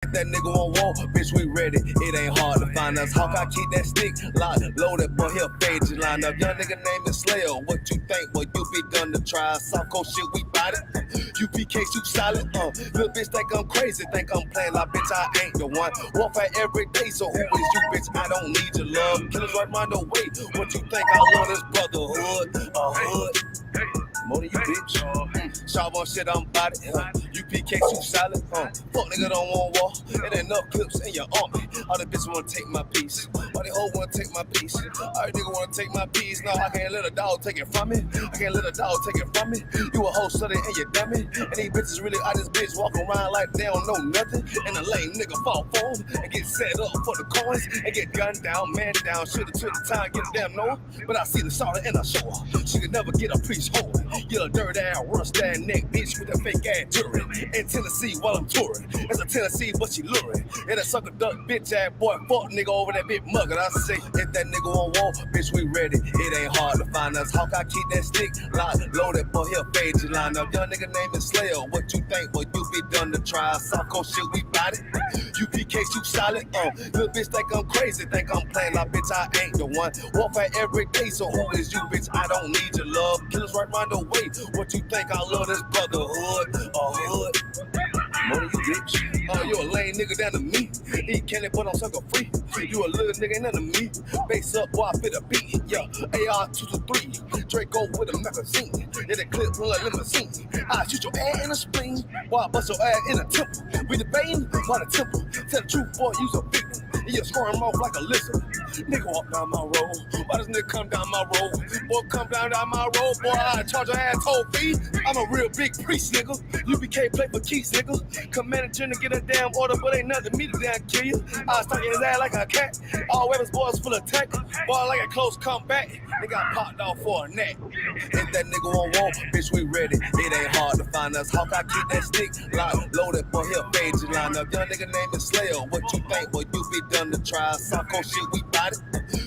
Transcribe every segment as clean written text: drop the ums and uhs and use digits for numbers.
That nigga on wall, bitch, we ready. It ain't hard to find us. Hawk, I keep that stick locked, loaded, boy, he'll fade you line up. Young nigga named is Slayer. What you think? Boy, you be done to try. South Coast shit, we bout it. UPK, you solid. Little bitch think I'm crazy, think I'm playing like bitch, I ain't the one. Warfare every day, so who is you, bitch? I don't need your love. Killers right round the way. What you think? I love this brotherhood, a hood. More than you, bitch. Sharp on shit, I'm bout it. UPK, you solid. Fuck nigga don't want war. It ain't enough clips in your army. All the bitches wanna take my piece. All the hoes wanna take my piece. All the nigga wanna take my piece. No, I can't let a dog take it from me. I can't let a dog take it from me. You a hoe study and you dummy. And these bitches really out this bitch walking around like they don't know nothing. And the lame nigga fall for them and get set up for the coins and get gunned down, man down. Should've took the time, get a damn no. But I see the sorrow and I show her. She could never get a piece whole. You a dirt ass, rust ass neck bitch with a fake ass jewelry. In Tennessee while I'm touring. It's a Tennessee, but she luring. And a sucker duck bitch ass boy, fuck nigga over that big mug. And I say, if that nigga on wall, bitch, we ready. It ain't hard to find us. Hawk, I keep that stick locked, loaded, boy, he'll fade you line up. Young nigga name is Slayer. What you think? Boy, you be done to try. South Coast shit, we bout it. UPK, you solid. Little bitch think I'm crazy, think I'm playing like bitch, I ain't the one. Warfare every day, so who is you, bitch? I don't need your love. Killers right round the way. What you think? I love this brotherhood, a hood. More than you, bitch. You a lame nigga down to me. Eat candy, but I'm sucker free. You a little nigga, ain't nothing to me. Base up, boy, I fit a beat. Yeah, AR-223. Draco with a magazine. Yeah, the clip run like limousine. I shoot your ass in the spleen. Boy, I bust your ass in the temple. We debating by the temple. Tell the truth, boy, you's a victim. And you're scoring off like a lizard. Nigga walk down my road. Why does nigga come down my road? Boy, come down my road. Boy, I charge your ass toll fee. I'm a real big priest, nigga. UBK play for keys, nigga. Commander General get a damn order, but ain't nothing to me to damn kill you. I stuck in his ass like a cat. All weapons, boys full of tech. Boy, like a close combat. They got popped off for a neck. If that nigga on wall, bitch, we ready. It ain't hard to find us. Hawk, I keep that stick locked, loaded, boy, he'll fade you line up. Young nigga name is Slayer. What you think? Boy, you be done to try. South Coast shit, we bout it.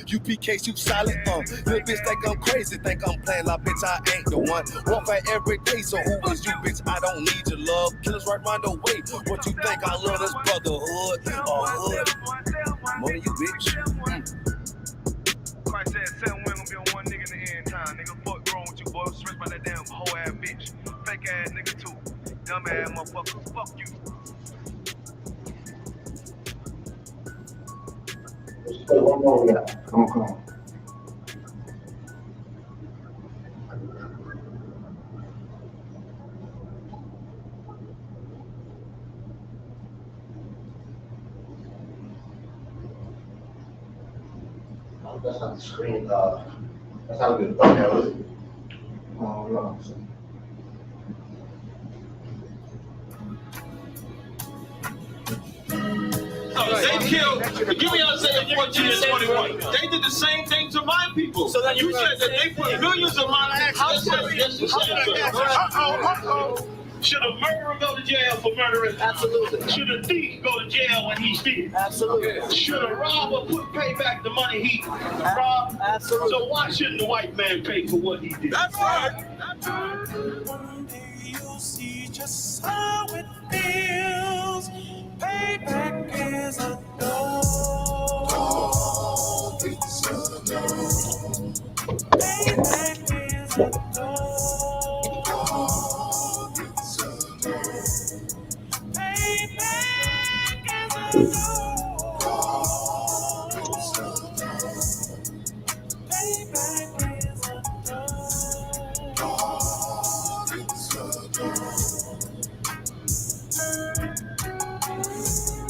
UPK, you solid. Little bitch think I'm crazy, think I'm playing like bitch, I ain't the one. Warfare every day, so who is you, bitch? I don't need your love. Killers right round the way. What you think? I love this brotherhood, a hood. More than you, bitch. Christ said 7 women gonna be on one nigga in the end time. Nigga, fuck wrong with you, boy? Stressed by that damn whole ass bitch. Fake ass nigga too. Dumb ass motherfucker. Fuck you. Come on. That's not the screen. That's not a good thumbnail, is it? Oh, no. They killed, give me Isaiah 14 and 21. They did the same thing to my people. So that you said that they put millions of my actions. Should a murderer go to jail for murdering? Absolutely. Should a thief go to jail when he steals? Absolutely. Should a robber pay back the money he robbed? Absolutely. So why shouldn't the white man pay for what he did? That's right. One day you'll see just how it feels. Payback is a dog. It's a dog. Payback is a dog.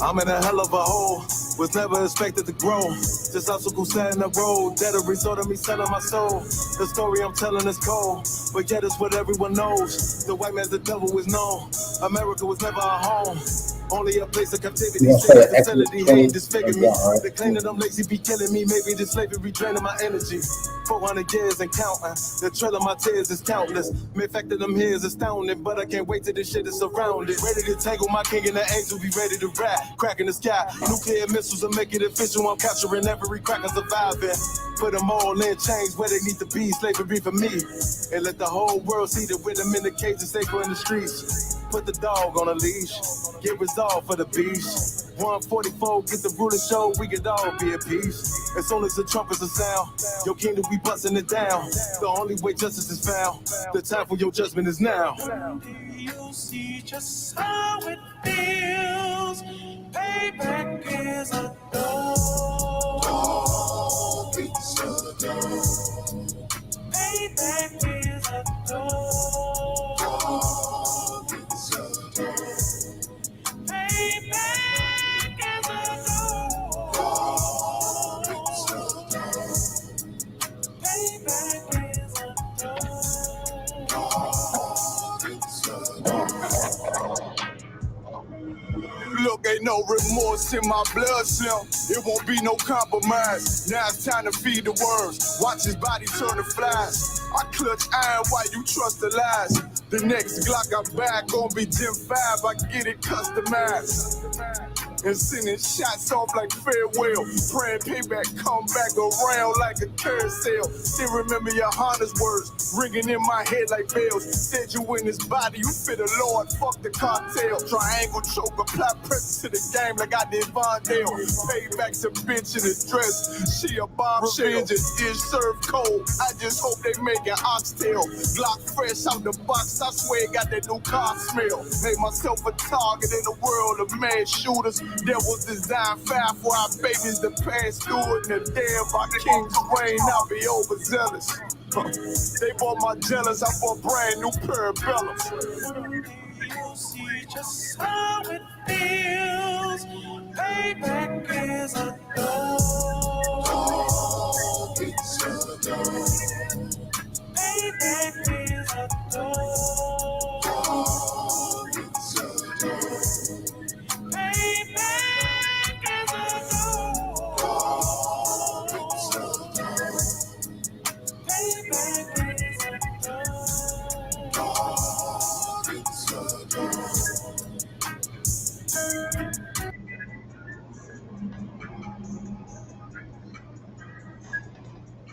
I'm in a hell of a hole, was never expected to grow. Just obstacles set in the road, that a result of me selling my soul. The story I'm telling is cold, but yet it's what everyone knows. The white man's the devil is known. America was never a home, only a place of captivity. Facility, hate disfigure me. They claim that I'm lazy, be killing me. Maybe this slavery draining my energy. 400 years and counting. The trail of my tears is countless. The fact that I'm here is astounding, but I can't wait till this shit is surrounded. Ready to tangle my king and the angel, be ready to rap. Crack in the sky, nuclear missiles will make it official. I'm capturing every crack and surviving. Put them all in chains where they need to be. Slavery for me. And let the whole world see that with them in the cage and safer in the streets. Put the dog on a leash. Get resolved for the beast. 144, get the ruler show, we could all be at peace. As soon as the trumpets are sound, your kingdom we busting it down. The only way justice is found, the time for your judgment is now. You'll see just how it feels. Payback is a door. Payback is a door. Payback is a door. Payback is a Look, ain't no remorse in my blood, Slim. It won't be no compromise. Now it's time to feed the worms. Watch his body turn to flies. I clutch iron while you trust the lies. The next Glock I back gon' be Gen 5. I get it customized. And sending shots off like farewell. Praying payback come back around like a carousel. Still remember your Honda's words ringing in my head like bells. Said you in his body, you fit the Lord, fuck the cartel. Triangle choke, apply pressure to the game like I did Vondale. Payback's a bitch in a dress, she a bombshell. Revenge is served cold, I just hope they make an oxtail. Glock fresh out the box, I swear it got that new car smell. Made myself a target in the world of mad shooters. That was designed fire for our babies to pass through it. And the day of our king's reign, I'll be overzealous. They bought my jealous, I bought brand new parabellums. You'll see just how it feels. Payback is a door. Payback is a door. Payback is a door. Payback is a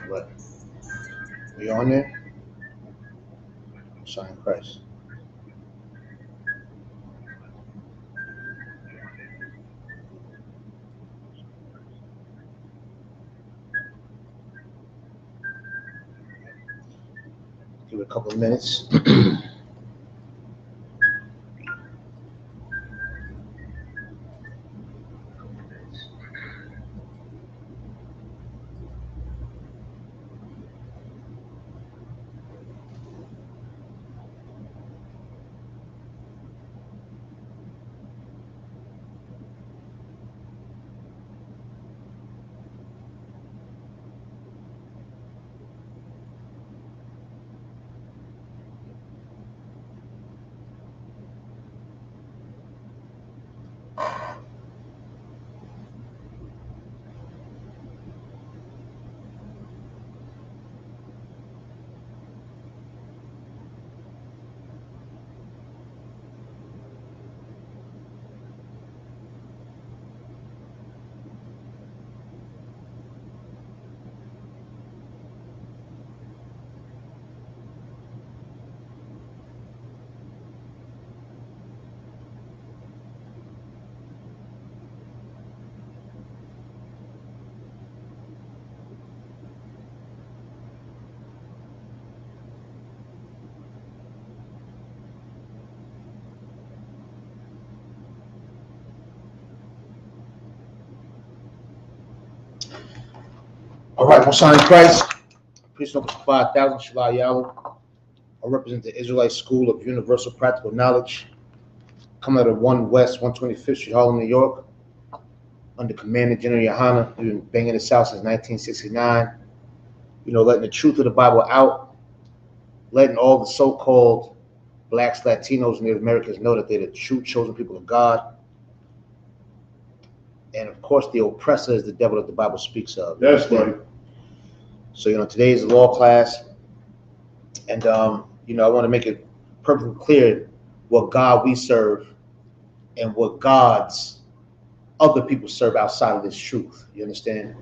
What? We on there? Shine Christ. Give it a couple of minutes. All right, Messiah Christ. Priest number 5,000, Shalai Yahweh. I represent the Israelite School of Universal Practical Knowledge, coming out of 1 West 125th Street, Harlem, New York, under Commander General Yohana. We've been banging this out since 1969. You know, letting the truth of the Bible out, letting all the so-called blacks, Latinos, and Native Americans know that they're the true chosen people of God. And of course, the oppressor is the devil that the Bible speaks of. That's right. So, you know, today is a law class. And, you know, I want to make it perfectly clear what God we serve and what gods other people serve outside of this truth. You understand?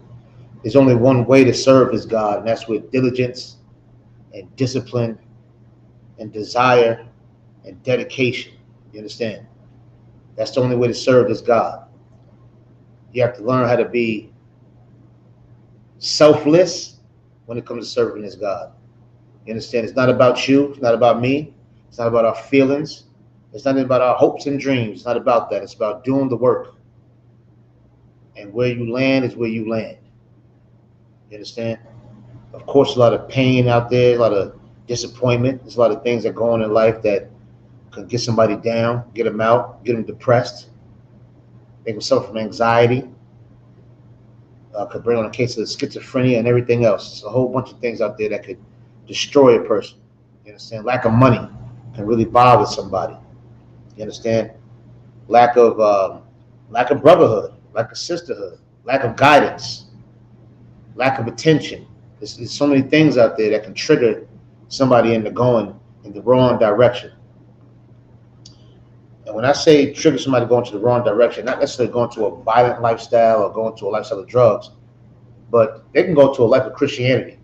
There's only one way to serve this God, and that's with diligence and discipline and desire and dedication. You understand? That's the only way to serve this God. You have to learn how to be selfless when it comes to serving this God. You understand? It's not about you. It's not about me. It's not about our feelings. It's not about our hopes and dreams. It's not about that. It's about doing the work. And where you land is where you land. You understand? Of course, a lot of pain out there, a lot of disappointment. There's a lot of things that go on in life that can get somebody down, get them out, get them depressed. They can suffer from anxiety. Could bring on a case of schizophrenia and everything else. There's a whole bunch of things out there that could destroy a person. You understand? Lack of money can really bother somebody. You understand? Lack of brotherhood, lack of sisterhood, lack of guidance, lack of attention. There's so many things out there that can trigger somebody into going in the wrong direction. And when I say trigger somebody going to the wrong direction, not necessarily going to a violent lifestyle or going to a lifestyle of drugs, but they can go to a life of Christianity.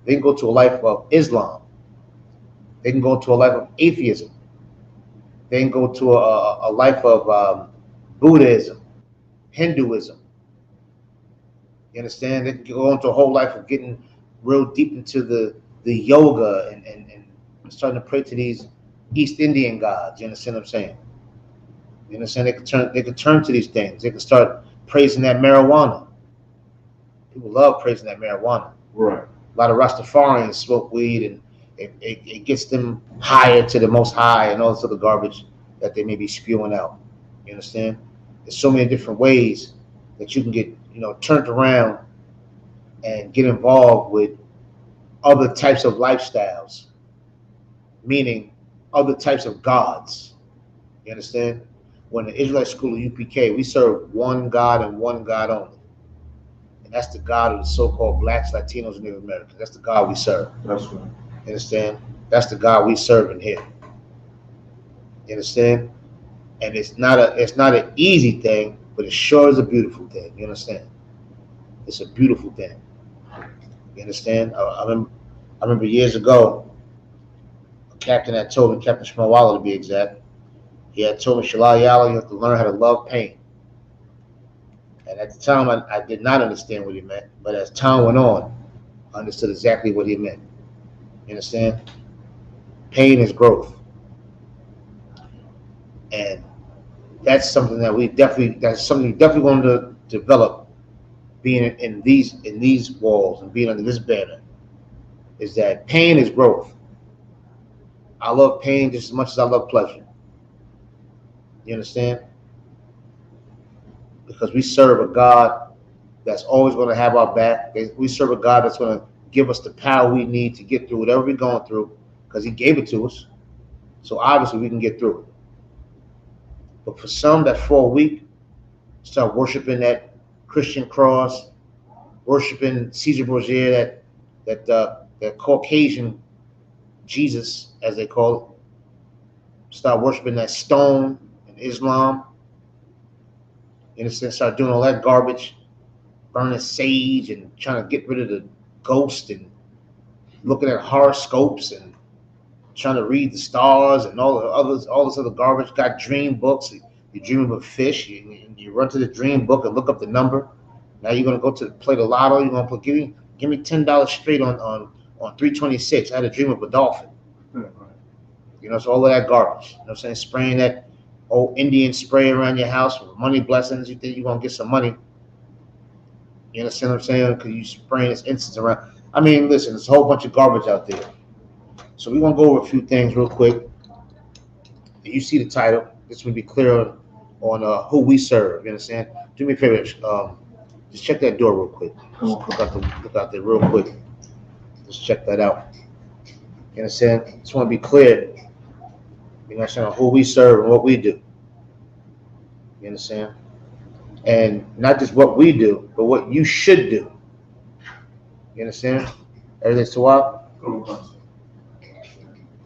They can go to a life of Islam. They can go to a life of atheism. They can go to a life of Buddhism, Hinduism. You understand? They can go into a whole life of getting real deep into the yoga and starting to pray to these East Indian gods. You understand what I'm saying? You understand? They could turn to these things. They can start praising that marijuana. People love praising that marijuana. Right. A lot of Rastafarians smoke weed, and it gets them higher to the Most High and all this other garbage that they may be spewing out. You understand? There's so many different ways that you can get, turned around and get involved with other types of lifestyles, meaning other types of gods. You understand? When the Israelite school of UPK, we serve one God and one God only. And that's the God of the so-called blacks, Latinos, and Native Americans. That's the God we serve. That's right. You understand? That's the God we serve in here. You understand? And it's not an easy thing, but it sure is a beautiful thing. You understand? It's a beautiful thing. You understand? I remember years ago, a captain had told me, Captain Shmawala to be exact, he had told me, Shalal Yala, you have to learn how to love pain. And at the time, I did not understand what he meant, but as time went on, I understood exactly what he meant. You understand? Pain is growth. And that's something that we definitely want to develop, being in these walls and being under this banner, is that pain is growth. I love pain just as much as I love pleasure. You understand? Because we serve a God that's always going to have our back. We serve a God that's going to give us the power we need to get through whatever we're going through, because he gave it to us. So obviously we can get through it. But for some that fall weak, start worshiping that Christian cross, worshiping Caesar Borgia, that Caucasian Jesus, as they call it, start worshiping that stone in Islam. You understand? Start doing all that garbage, burning sage and trying to get rid of the ghost and looking at horoscopes and trying to read the stars and all this other garbage. Got dream books. You dream of a fish. You run to the dream book and look up the number. Now you're gonna go to play the lotto. You're gonna give me $10 straight on 326. I had a dream of a dolphin. So all of that garbage. You know what I'm saying? Spraying that old Indian spray around your house with money blessings. You think you're gonna get some money. You understand what I'm saying? Because you spraying this incense around. I mean, listen, there's a whole bunch of garbage out there. So we're gonna go over a few things real quick. You see the title. This will be clear on who we serve. You understand? Do me a favor. Just check that door real quick. Look out there real quick. Just check that out. You understand? Just want to be clear. You understand who we serve and what we do. You understand? And not just what we do, but what you should do. You understand? Everything's too wild? You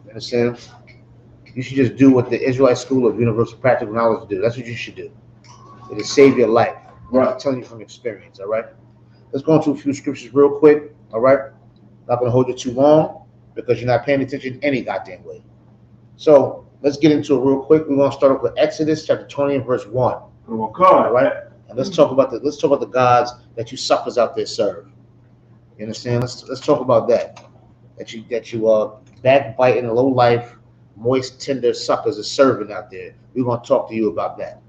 understand? You should just do what the Israelite School of Universal Practical Knowledge do. That's what you should do. It'll save your life. Right. I'm telling you from experience, all right? Let's go into a few scriptures real quick, all right? Not going to hold you too long because you're not paying attention any goddamn way. So let's get into it real quick. We're going to start off with Exodus chapter 20 and verse 1. Okay. All right? And let's talk about the gods that you suckers out there serve. You understand? Let's talk about that. That you backbiting, low life, moist, tender suckers are serving out there. We're gonna talk to you about that.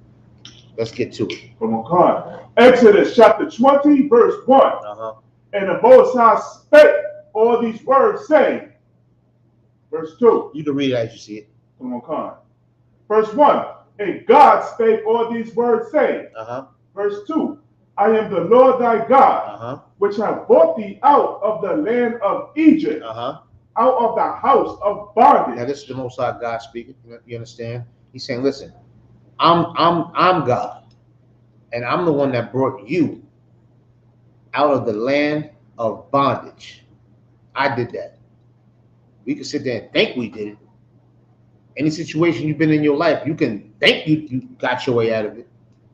Let's get to it. Come on, God. Exodus chapter 20, verse 1. Uh-huh. And the Most High spake all these words, saying, verse 2. You can read it as you see it. Come on, God. Verse 1. And God spake all these words, saying, Uh-huh. verse 2. I am the Lord thy God, Uh-huh. which have brought thee out of the land of Egypt, Uh-huh. out of the house of bondage. Now this is the Most High God speaking. You understand? He's saying, listen, I'm God, and I'm the one that brought you out of the land of bondage. I did that. We can sit there and think we did it. Any situation you've been in your life, you can think you got your way out of it.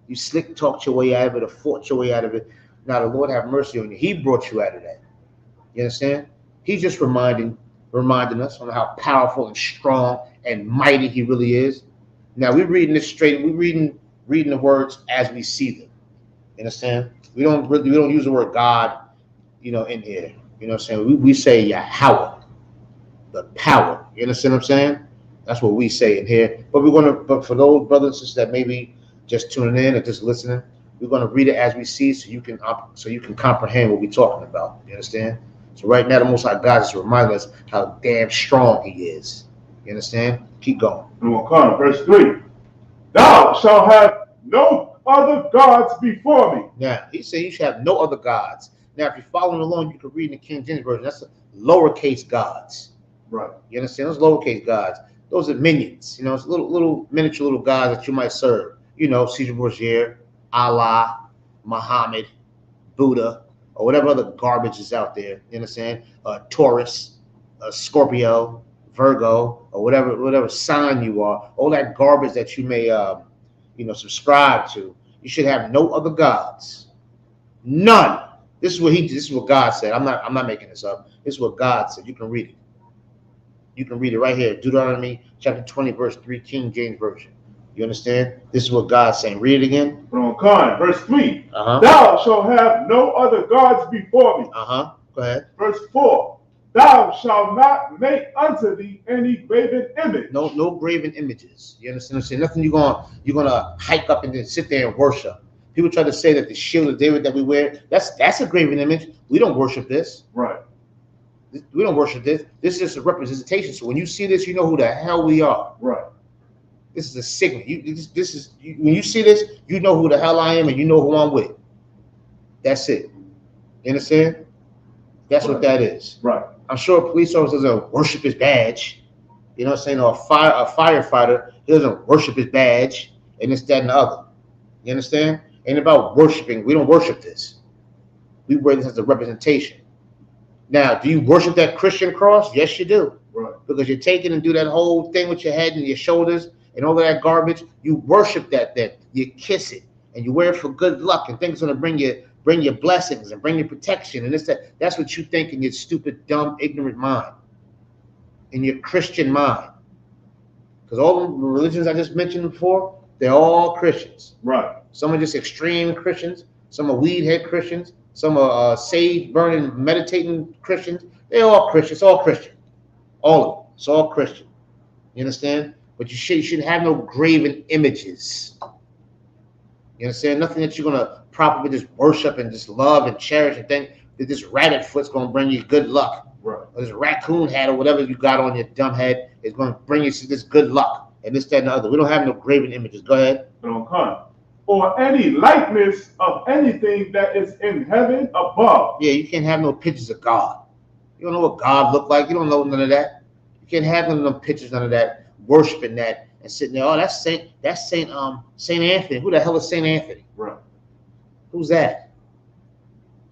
You slick talked your way out of it or fought your way out of it. Now the Lord have mercy on you. He brought you out of that. You understand? He's just reminding us on how powerful and strong and mighty he really is. Now we're reading this straight. We're reading the words as we see them. You understand? We don't use the word God, in here. You know what I'm saying? We say Yahweh, the power. You understand what I'm saying? That's what we say in here. But but for those brothers and sisters that maybe just tuning in or just listening, we're gonna read it as we see, so you can comprehend what we're talking about. You understand? So right now, the Most High God is reminding us how damn strong He is. You understand? Keep going. Verse 3. Thou shalt have no other gods before me. Now, He said you should have no other gods. Now, if you're following along, you can read in the King James Version. That's lowercase gods. Right. You understand? Those lowercase gods. Those are minions. It's little miniature little gods that you might serve. Caesar Borgia, Allah, Muhammad, Buddha, or whatever other garbage is out there. You understand? Taurus, Scorpio, Virgo, or whatever sign you are. All that garbage that you may subscribe to. You should have no other gods. None. This is what God said. I'm not making this up. This is what God said. You can read it. You can read it right here. Deuteronomy chapter 20, verse 3, King James Version. You understand? This is what God's saying. Read it again. Verse 3. Uh-huh. Thou shalt have no other gods before me. Uh-huh. Go ahead. Verse 4. Thou shalt not make unto thee any graven image. No graven images. You understand what I'm saying? Nothing you're gonna hike up and then sit there and worship. People try to say that the shield of David that we wear, that's a graven image. We don't worship this. Right. We don't worship this. This is just a representation. So when you see this, you know who the hell we are. Right. This is a signal. When you see this, you know who the hell I am and you know who I'm with. That's it. You understand? That's what that is. Right. I'm sure a police officer doesn't worship his badge. You know what I'm saying? Or a firefighter, he doesn't worship his badge and this, that, and the other. You understand? Ain't about worshiping. We don't worship this. We wear this as a representation. Now, do you worship that Christian cross? Yes, you do. Right. Because you take it and do that whole thing with your head and your shoulders and all of that garbage. You worship that thing. You kiss it and you wear it for good luck and think it's going to bring you blessings and bring you protection and this, that. That's what you think in your stupid, dumb, ignorant mind, in your Christian mind. Because all the religions I just mentioned before, they're all Christians. Right. Some are just extreme Christians. Some are weed head Christians. Some are sage burning, meditating Christians. They're all Christians. It's all Christian. All of them. It's all Christian. You understand? But you shouldn't have no graven images. You understand? Nothing that you're going to properly just worship and just love and cherish and think that this rabbit foot's going to bring you good luck. Right. Or this raccoon hat or whatever you got on your dumb head is going to bring you this good luck and this, that, and the other. We don't have no graven images. Go ahead. Or any likeness of anything that is in heaven above. Yeah, you can't have no pictures of God. You don't know what God looked like. You don't know none of that. You can't have none of them pictures, none of that, worshiping that and sitting there. Oh, that's Saint Anthony. Who the hell is Saint Anthony? Right. Who's that?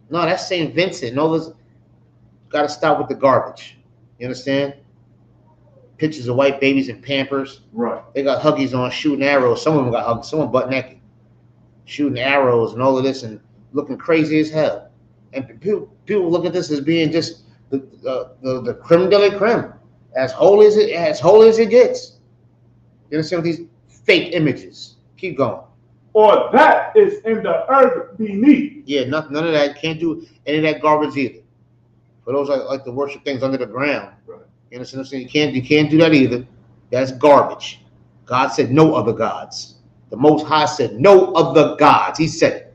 No, that's Saint Vincent. No, there's got to stop with the garbage. You understand? Pictures of white babies in Pampers. Right. They got Huggies on, shooting arrows. Some of them got Huggies. Someone butt naked, shooting arrows and all of this and looking crazy as hell. And people look at this as being just the creme de la creme, as holy as it gets. You understand? These fake images. Keep going. or that is in the earth beneath. Yeah, none of that. Can't do any of that garbage either. For those that like to worship things under the ground, Right. you understand what I'm saying? You can't do that either. That's garbage. God said no other gods. The Most High said no other gods. He said it,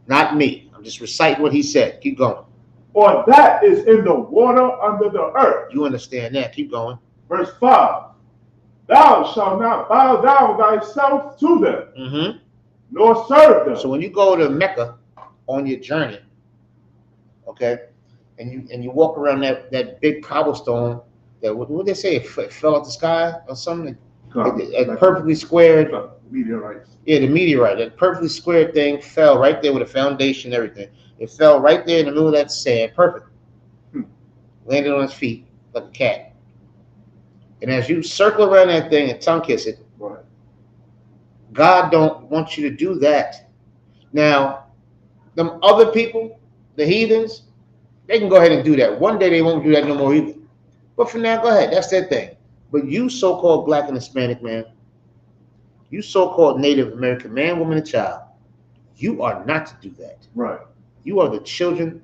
not me. I'm just reciting what he said. Keep going. Or that is in the water under the earth. You understand that? Keep going. Verse 5. Thou shalt not bow down thyself to them, Mm-hmm. nor serve them. So when you go to Mecca on your journey, okay, and you walk around that big cobblestone that what they say it fell out the sky or something, it perfectly squared. Meteorites. Yeah, the meteorite, that perfectly squared thing fell right there with a foundation and everything. It fell right there in the middle of that sand, perfect. Landed on its feet like a cat. And as you circle around that thing and tongue kiss it, Right. God don't want you to do that. Now, them other people, the heathens, they can go ahead and do that. One day they won't do that no more either. But for now, go ahead. That's their thing. But you so-called black and Hispanic man, you so-called Native American man, woman, and child, you are not to do that. Right. You are the children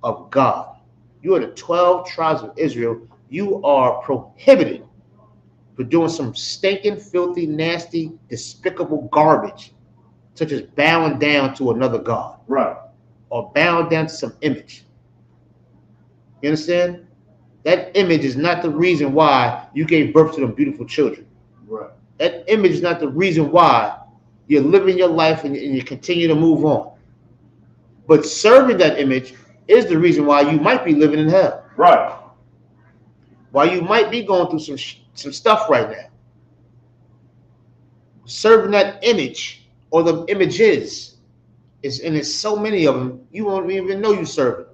of God. You are the 12 tribes of Israel. You are prohibited for doing some stinking, filthy, nasty, despicable garbage, such as bowing down to another God. Right. Or bowing down to some image. You understand? That image is not the reason why you gave birth to them beautiful children. Right. That image is not the reason why you're living your life and you continue to move on. But serving that image is the reason why you might be living in hell. Right. Why you might be going through some stuff right now. Serving that image or the images and there's so many of them, you won't even know you serving.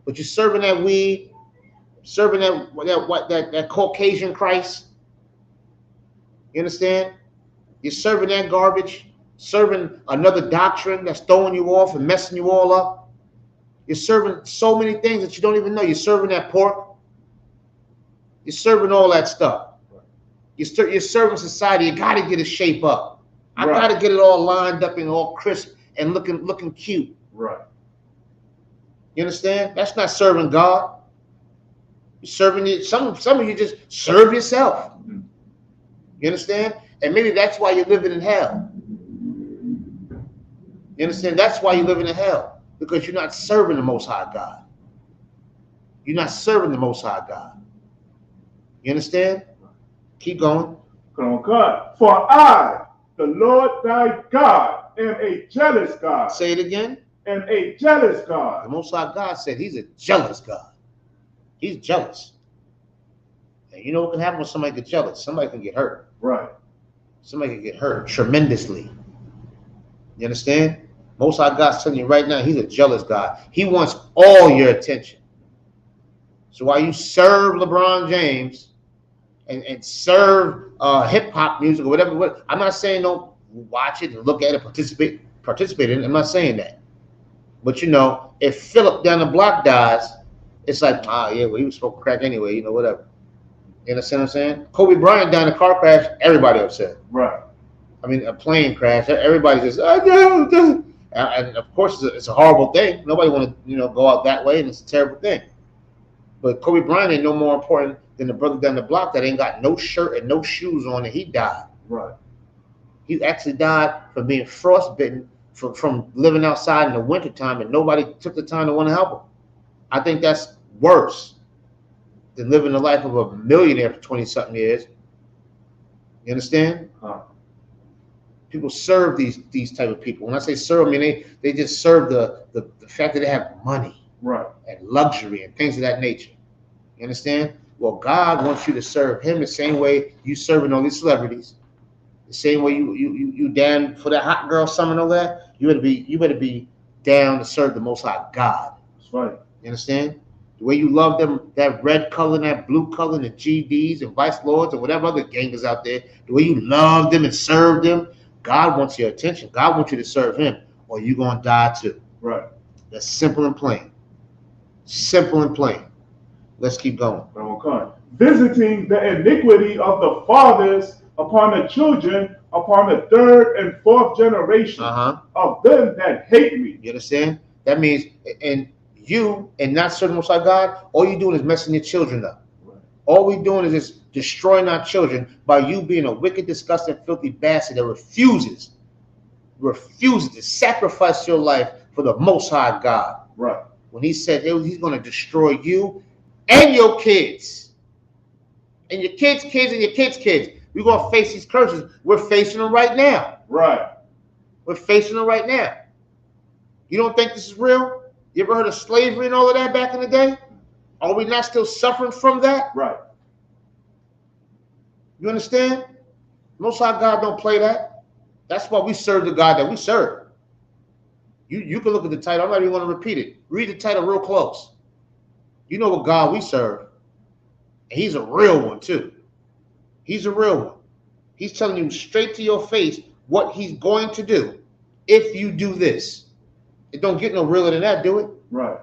But you're serving that weed, serving that Caucasian Christ. You understand? You're serving that garbage, serving another doctrine that's throwing you off and messing you all up. You're serving so many things that you don't even know. You're serving that pork. You're serving all that stuff. You're serving society. You got to get it shape up. I got to get it all lined up and all crisp and looking cute. Right. You understand? That's not serving God. You're serving it. Some of you just serve yourself. Mm-hmm. You understand? And maybe that's why you're living in hell. You understand? That's why you're living in hell. Because you're not serving the Most High God. You're not serving the Most High God. You understand? Keep going. Come on, God. For I, the Lord thy God, am a jealous God. Say it again. Am a jealous The God. Most High God said he's a jealous God. He's jealous. And you know what can happen when somebody gets jealous? Somebody can get hurt. Right. Somebody can get hurt tremendously. You understand? Most High God's telling you right now, he's a jealous God. He wants all your attention. So while you serve LeBron James and serve hip hop music or whatever, I'm not saying don't watch it and look at it, participate in it. I'm not saying that. But you know, if Philip down the block dies, it's like, yeah, well, he was smoking crack anyway, you know, whatever. You understand what I'm saying? Kobe Bryant died in a car crash, everybody upset. Right. I mean, a plane crash, everybody just, no. And of course, it's a horrible thing. Nobody want to, go out that way, and it's a terrible thing. But Kobe Bryant ain't no more important than the brother down the block that ain't got no shirt and no shoes on, and he died. Right. He actually died from being frostbitten from living outside in the wintertime, and nobody took the time to want to help him. I think that's worse than living the life of a millionaire for 20-something years. You understand? People serve these type of people. When I say serve, I mean they just serve the fact that they have money, right, and luxury and things of that nature. You understand? Well, God wants you to serve him the same way you serving all these celebrities. The same way you down for that hot girl summer and all that. You better be down to serve the Most High God. That's right. You understand? The way you love them, that red color and that blue color and the GDs and Vice Lords and whatever other gangers out there, the way you love them and serve them, God wants your attention. God wants you to serve him, or you're going to die too. Right. That's simple and plain. Simple and plain. Let's keep going. Okay. Visiting the iniquity of the fathers upon the children upon the third and fourth generation of them that hate me. You understand? That means, and you and not serving Most High God, all you're doing is messing your children up. Right. All we're doing is just destroying our children by you being a wicked, disgusting, filthy bastard that refuses to sacrifice your life for the Most High God. Right. When he said he's going to destroy you and your kids. And your kids' kids and your kids' kids. We're going to face these curses. We're facing them right now. Right. We're facing them right now. You don't think this is real? You ever heard of slavery and all of that back in the day? Are we not still suffering from that? Right. You understand? Most High God don't play that. That's why we serve the God that we serve. You can look at the title. I'm not even going to repeat it. Read the title real close. You know what God we serve. And he's a real one too. He's a real one. He's telling you straight to your face what he's going to do if you do this. It don't get no realer than that, do it? Right.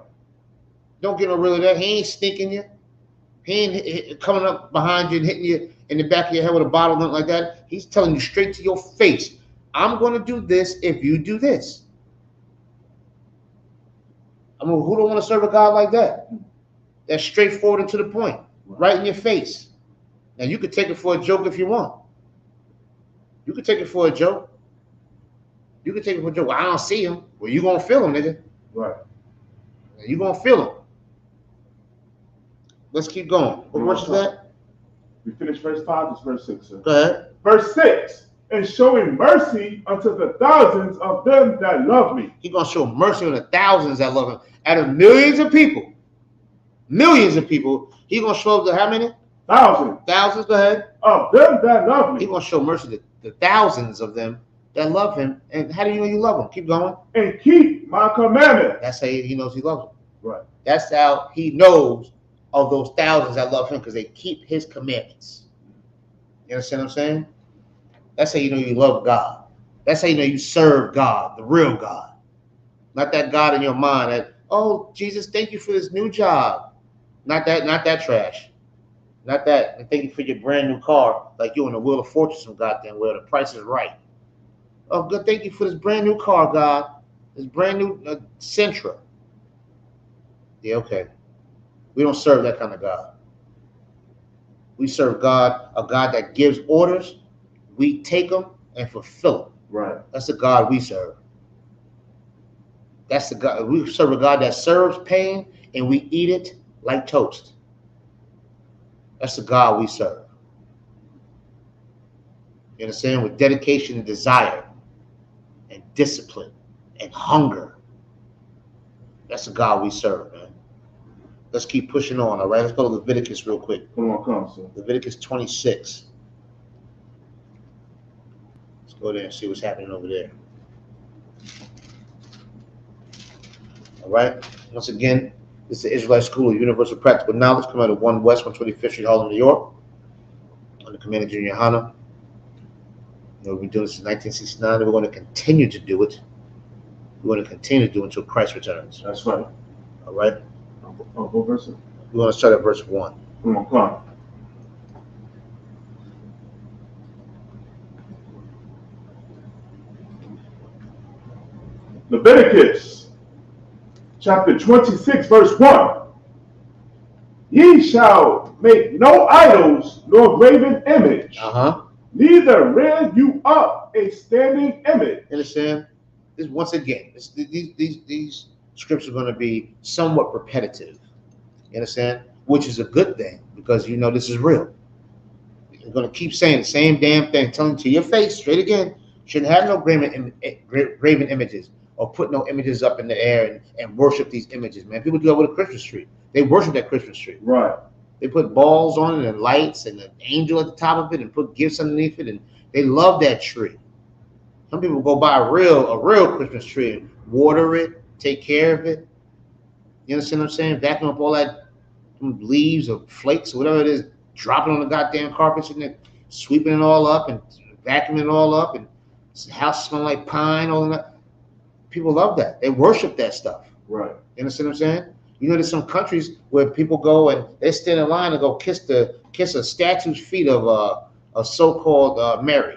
Don't get no realer than that. He ain't sneaking you. He ain't coming up behind you and hitting you in the back of your head with a bottle, nothing like that. He's telling you straight to your face, I'm going to do this if you do this. I mean, who don't want to serve a God like that? That's straightforward and to the point, right in your face. Now, you could take it for a joke if you want. You could take it for a joke. You could take it for a joke. Well, I don't see him. Well, you're going to feel him, nigga. Right. You're going to feel him. Let's keep going. What verse is that? We finished verse 5, this verse 6, sir. Go ahead. Verse 6, and showing mercy unto the thousands of them that love me. He's going to show mercy on the thousands that love him. Out of millions of people, he's going to show up to how many? Thousands, go ahead. Of them that love me. He's going to show mercy to the thousands of them that love him. And how do you know you love him? Keep going. And keep my commandments. That's how he knows he loves him. Right. That's how he knows of those thousands that love him, because they keep his commandments. You understand what I'm saying? That's how you know you love God. That's how you know you serve God, the real God. Not that God in your mind that, oh, Jesus, thank you for this new job. Not that trash. Not that. And thank you for your brand new car, like you in the Wheel of Fortune, some goddamn where the price is right. Oh, good. Thank you for this brand new car, God. This brand new Sentra. Yeah, okay. We don't serve that kind of God. We serve God, a God that gives orders. We take them and fulfill them. Right. That's the God we serve. That's the God. We serve a God that serves pain and we eat it like toast. That's the God we serve. You understand? With dedication and desire and discipline and hunger. That's the God we serve, man. Let's keep pushing on, all right? Let's go to Leviticus real quick. Come, sir. Leviticus 26. Let's go there and see what's happening over there. All right? Once again, this is the Israelite School of Universal Practical Knowledge, coming out of 1 West, 125th Street, Harlem, New York. Under Commander Junior Hanna. We've been doing this since 1969, and we're going to continue to do it. We're going to continue to do it until Christ returns. That's right. All right? What verse? We're going to start at verse 1. Come on. Leviticus chapter 26, verse 1. Ye shall make no idols nor graven image, neither rear you up a standing image. Understand? This, once again, these scriptures are going to be somewhat repetitive. You understand? Which is a good thing, because you know this is real. You're going to keep saying the same damn thing, telling to your face straight again. Shouldn't have no graven images or put no images up in the air and worship these images, man. People do that with a Christmas tree. They worship that Christmas tree. Right. They put balls on it and lights and an angel at the top of it and put gifts underneath it, and they love that tree. Some people go buy a real Christmas tree and water it, take care of it. You understand what I'm saying? Vacuum up all that leaves or flakes or whatever it is, dropping on the goddamn carpets and then sweeping it all up and vacuuming it all up, and the house smelling like pine, all of that. People love that. They worship that stuff. Right. You understand what I'm saying? You know, there's some countries where people go and they stand in line and go kiss a statue's feet of a so-called Mary.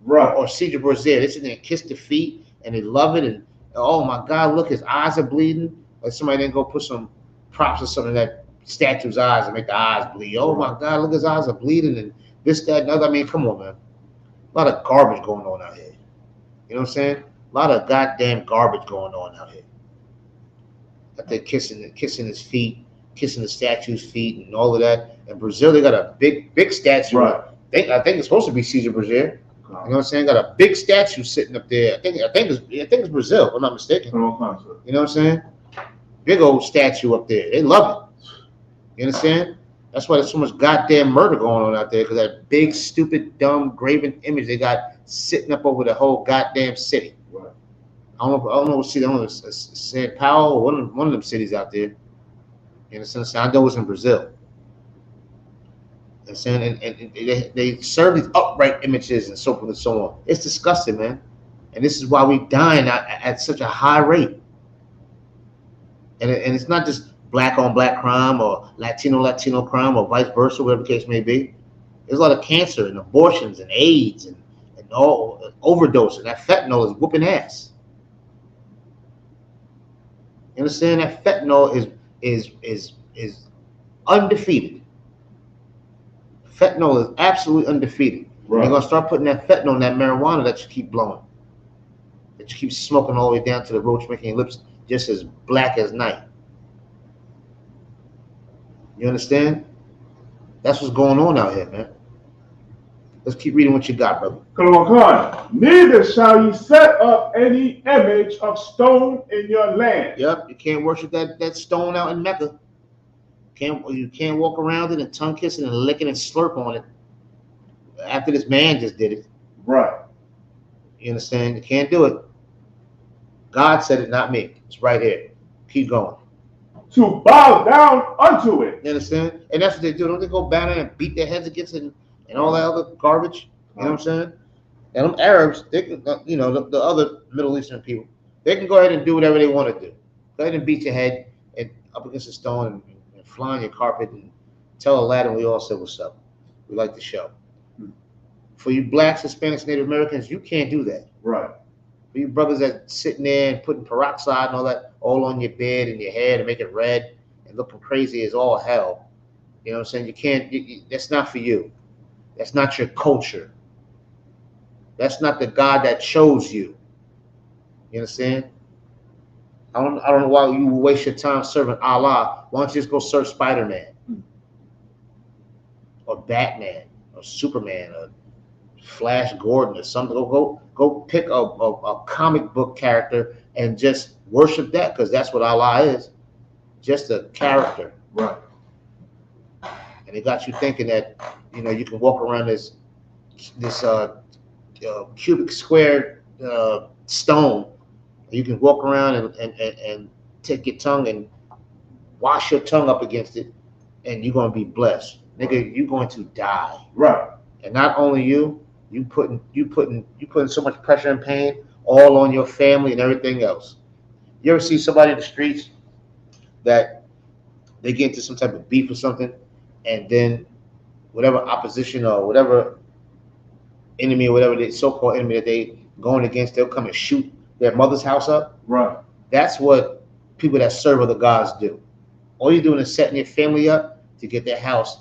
Right. Or Caesar Brazil. They sit there and kiss the feet and they love it. And oh my God, look, his eyes are bleeding. Like somebody didn't go put some props or something in that statue's eyes and make the eyes bleed. Oh my God, look, his eyes are bleeding and this, that, and other. I mean, come on, man. A lot of garbage going on out here. You know what I'm saying? A lot of goddamn garbage going on out here. That they're kissing his feet, kissing the statue's feet, and all of that. In Brazil, they got a big statue. Right. I think it's supposed to be Caesar Brazil. You know what I'm saying? Got a big statue sitting up there. I think it's Brazil, if I'm not mistaken. You know what I'm saying? Big old statue up there. They love it. You understand? That's why there's so much goddamn murder going on out there, because that big, stupid, dumb, graven image they got sitting up over the whole goddamn city. Right. I don't know what city. I don't know, San Paulo, one of them cities out there. You understand? I know it's in Brazil. And they serve these upright images and so forth and so on. It's disgusting, man. And this is why we dying at such a high rate. And it's not just black on black crime or Latino crime or vice versa, whatever the case may be. There's a lot of cancer and abortions and AIDS and all overdose, and that fentanyl is whooping ass. You understand? That fentanyl is undefeated. Fentanyl is absolutely undefeated. Right. You're gonna start putting that fentanyl in that marijuana that you keep blowing, that you keep smoking all the way down to the roach, making your lips just as black as night. You understand? That's what's going on out here, man. Let's keep reading what you got, brother. Come on. Neither shall ye set up any image of stone in your land. Yep, you can't worship that stone out in Mecca. You can't walk around it and tongue kiss it and lick it and slurp on it after this man just did it. Right. You understand? You can't do it. God said it, not me. It's right here. Keep going. To bow down unto it. You understand? And that's what they do. Don't they go down there and beat their heads against it and all that other garbage? You know what I'm saying? And them Arabs, they can, you know, the other Middle Eastern people, they can go ahead and do whatever they want to do. Go ahead and beat your head and up against a stone and fly on your carpet and tell Aladdin we all said what's up. We like the show. For you blacks, Hispanics, Native Americans, you can't do that. Right. For you brothers that sitting there and putting peroxide and all that all on your bed and your hair to make it red and looking crazy as all hell. You know what I'm saying? You can't, that's not for you. That's not your culture. That's not the God that chose you. You understand? I don't know why you waste your time serving Allah. Why don't you just go serve Spider-Man? Or Batman or Superman or Flash Gordon or something. Go pick a comic book character and just worship that, because that's what Allah is. Just a character. Right. And it got you thinking that, you know, you can walk around this cubic square stone. You can walk around and take your tongue and wash your tongue up against it, and you're gonna be blessed. Nigga, you're going to die. Right. And not only you putting so much pressure and pain all on your family and everything else. You ever see somebody in the streets that they get into some type of beef or something, and then whatever opposition or whatever enemy or whatever the so-called enemy that they going against, they'll come and shoot their mother's house up? Right. That's what people that serve other gods do. All you're doing is setting your family up to get their house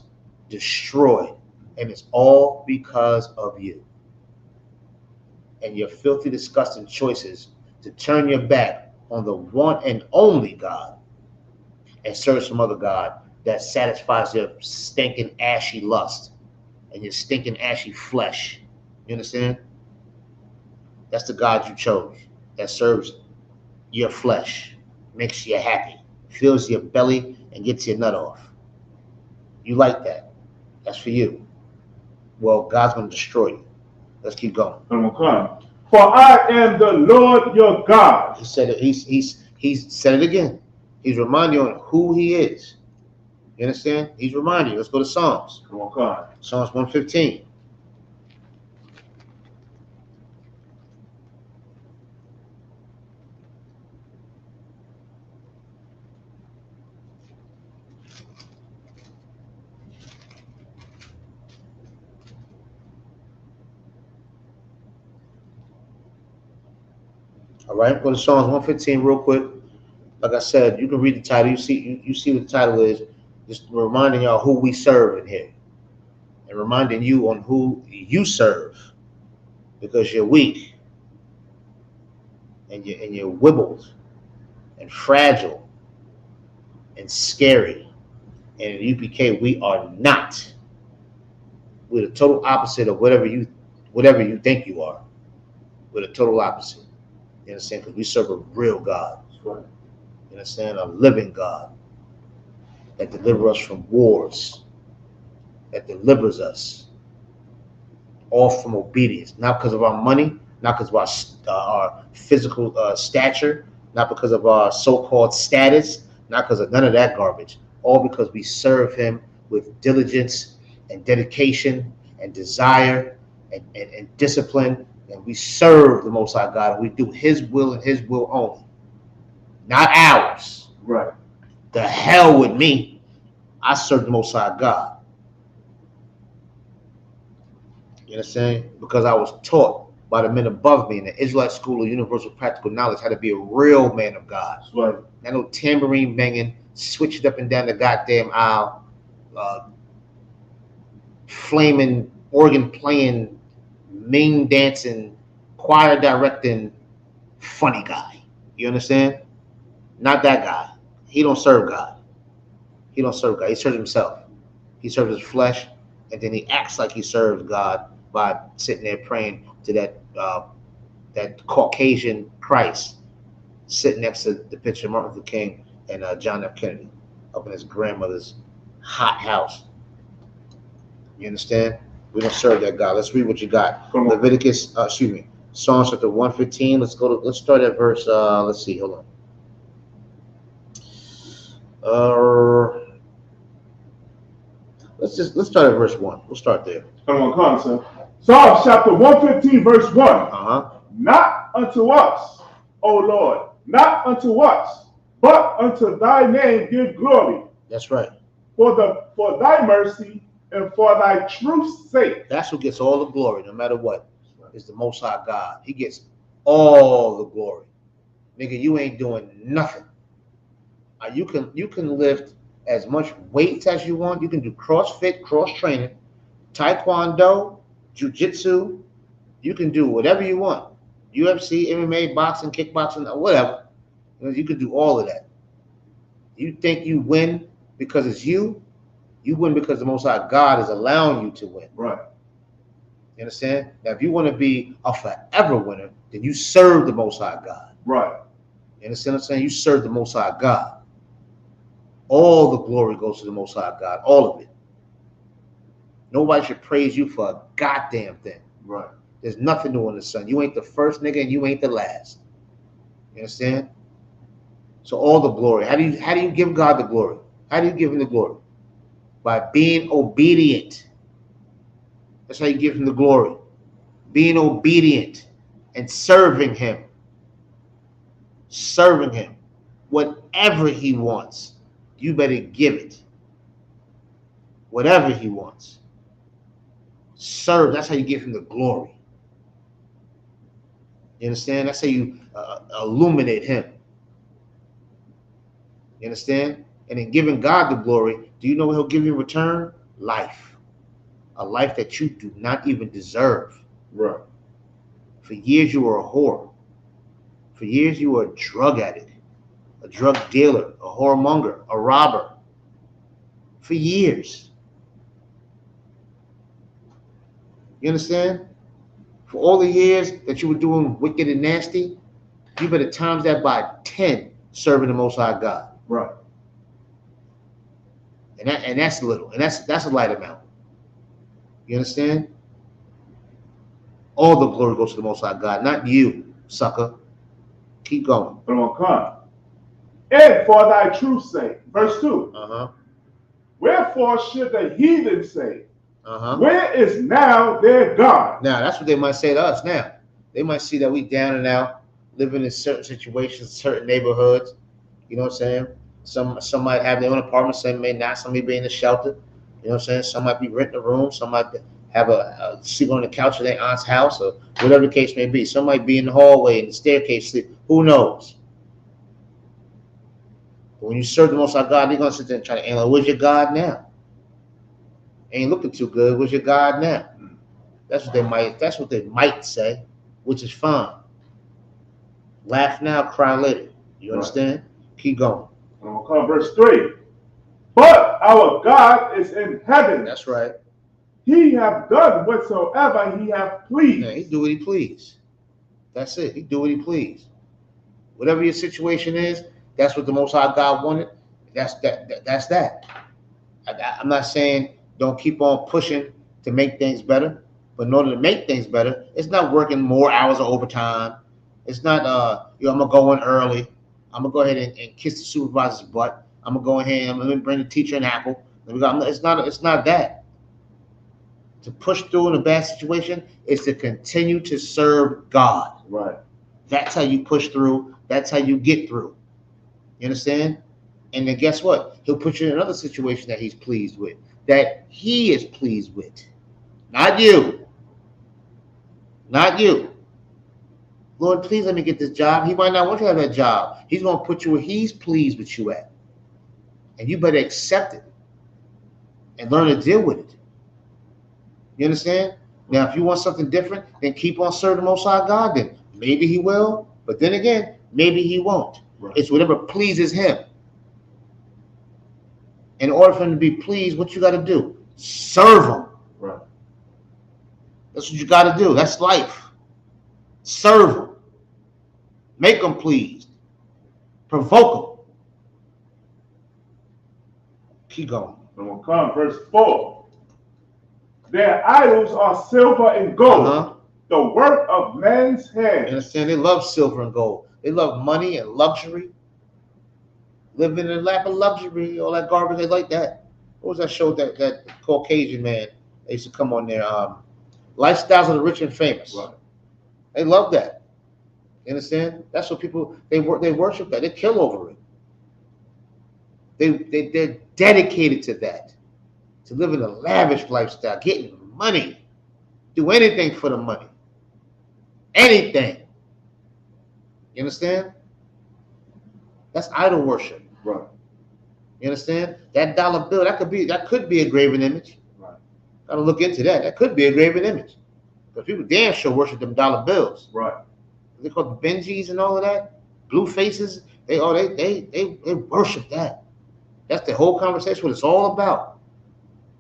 destroyed. And it's all because of you. And your filthy, disgusting choices to turn your back on the one and only God and serve some other God that satisfies your stinking, ashy lust and your stinking, ashy flesh. You understand? That's the God you chose, that serves your flesh, makes you happy, fills your belly, and gets your nut off. You like that. That's for you. Well, God's going to destroy you. Let's keep going. Okay. For I am the Lord your God. He said it. He's said it again. He's reminding you on who he is. You understand? He's reminding you. Let's go to Psalms. Okay. Psalms 115. All right, go to Psalms 115 real quick. Like I said, you can read the title. You see what the title is. Just reminding y'all who we serve in here, and reminding you on who you serve, because you're weak and you're wibbled and fragile and scary. And in UPK, we are not. We're the total opposite of whatever you think you are. We're the total opposite. You understand? Because we serve a real God. Right. You understand? A living God that delivers us from wars, that delivers us all from obedience, not because of our money, not because of our physical stature, not because of our so-called status, not because of none of that garbage, all because we serve him with diligence and dedication and desire and discipline, and we serve the Most High God, and we do his will and his will only, not ours. Right. The hell with me. I serve the Most High God. You understand? Because I was taught by the men above me in the Israelite School of Universal Practical Knowledge how to be a real man of God. Right. Not no tambourine banging, switching up and down the goddamn aisle, flaming, organ playing, ming dancing, choir directing, funny guy. You understand? Not that guy. He don't serve God. He don't serve God. He serves himself. He serves his flesh, and then he acts like he serves God by sitting there praying to that Caucasian Christ sitting next to the picture of Martin Luther King and John F. Kennedy up in his grandmother's hot house. You understand? We don't serve that God. Let's read what you got. Leviticus, Psalms chapter 115. Let's start at verse. Let's see. Hold on. Let's start at verse 1. We'll start there. Come on, come, sir. Psalms chapter 115, verse 1. Not unto us, O Lord, not unto us, but unto thy name give glory. That's right. For thy mercy and for thy truth's sake. That's who gets all the glory, no matter what. Is the Most High God. He gets all the glory. Nigga, you ain't doing nothing. You can lift as much weights as you want. You can do CrossFit, cross training, Taekwondo, Jiu-Jitsu. You can do whatever you want. UFC, MMA, boxing, kickboxing, whatever. You can do all of that. You think you win because it's you? You win because the Most High God is allowing you to win. Right. You understand? Now, if you want to be a forever winner, then you serve the Most High God. Right. You understand what I'm saying? You serve the Most High God. All the glory goes to the Most High God. All of it. Nobody should praise you for a goddamn thing. Right. There's nothing new in the sun. You ain't the first nigga and you ain't the last. You understand? So all the glory. How do you give God the glory? How do you give him the glory? By being obedient. That's how you give him the glory. Being obedient and serving him. Serving him. Whatever he wants, you better give it. Whatever he wants. Serve. That's how you give him the glory. You understand? That's how you illuminate him. You understand? And in giving God the glory, do you know what he'll give you in return? Life. A life that you do not even deserve. Right. For years you were a whore. For years you were a drug addict, a drug dealer, a whoremonger, a robber. For years. You understand? For all the years that you were doing wicked and nasty, you better times that by 10 serving the Most High God. Right. And that's little. And that's a light amount. You understand? All the glory goes to the Most High God, not you, sucker. Keep going. Come on, come. And for thy truth's sake. Verse 2. Wherefore should the heathen say, where is now their God? Now, that's what they might say to us now. They might see that we down and out, living in certain situations, certain neighborhoods. You know what I'm saying? Some might have their own apartment, some may not. Some may be in a shelter. You know what I'm saying? Some might be renting a room. Some might have a sleep on the couch of their aunt's house, or whatever the case may be. Some might be in the hallway, in the staircase sleep. Who knows? But when you serve the Most High God, they're gonna sit there and try to analyze, where's your God now? Ain't looking too good. Where's your God now? That's what they might say, which is fine. Laugh now, cry later. You understand? Right. Keep going. Verse 3. But our God is in heaven. That's right. He have done whatsoever he have pleased. Yeah, he do what he please. That's it. He do what he please. Whatever your situation is, that's what the Most High God wanted. That's that. I'm not saying don't keep on pushing to make things better, but in order to make things better, it's not working more hours of overtime. It's not I'm gonna go in early. I'm gonna go ahead and kiss the supervisor's butt. I'm gonna go ahead and let me bring the teacher an apple. It's not that. To push through in a bad situation is to continue to serve God. Right. That's how you push through. That's how you get through. You understand? And then guess what? He'll put you in another situation that he's pleased with, that he is pleased with. Not you. Not you. Lord, please let me get this job. He might not want you to have that job. He's going to put you where he's pleased with you at. And you better accept it and learn to deal with it. You understand? Now, if you want something different, then keep on serving the Most High God then. Maybe he will, but then again, maybe he won't. Right. It's whatever pleases him. In order for him to be pleased, what you got to do? Serve him. Right. That's what you got to do. That's life. Serve him. Make him pleased. Provoke him. Keep going. And we'll come, verse 4. Their idols are silver and gold, the work of man's hands. You understand? They love silver and gold. They love money and luxury. Living in a lap of luxury, all that garbage. They like that. What was that show that Caucasian man? They used to come on there. Lifestyles of the Rich and Famous. Right. They love that. You understand? That's what people they worship that. They kill over it. They're dedicated to that. To live in a lavish lifestyle, getting money, do anything for the money, anything. You understand? That's idol worship. Right. You understand? That dollar bill, that could be a graven image. Right. Gotta look into that. That could be a graven image. But people damn sure worship them dollar bills. Right. They call the Benjis and all of that. Blue faces. They worship that. That's the whole conversation. What it's all about.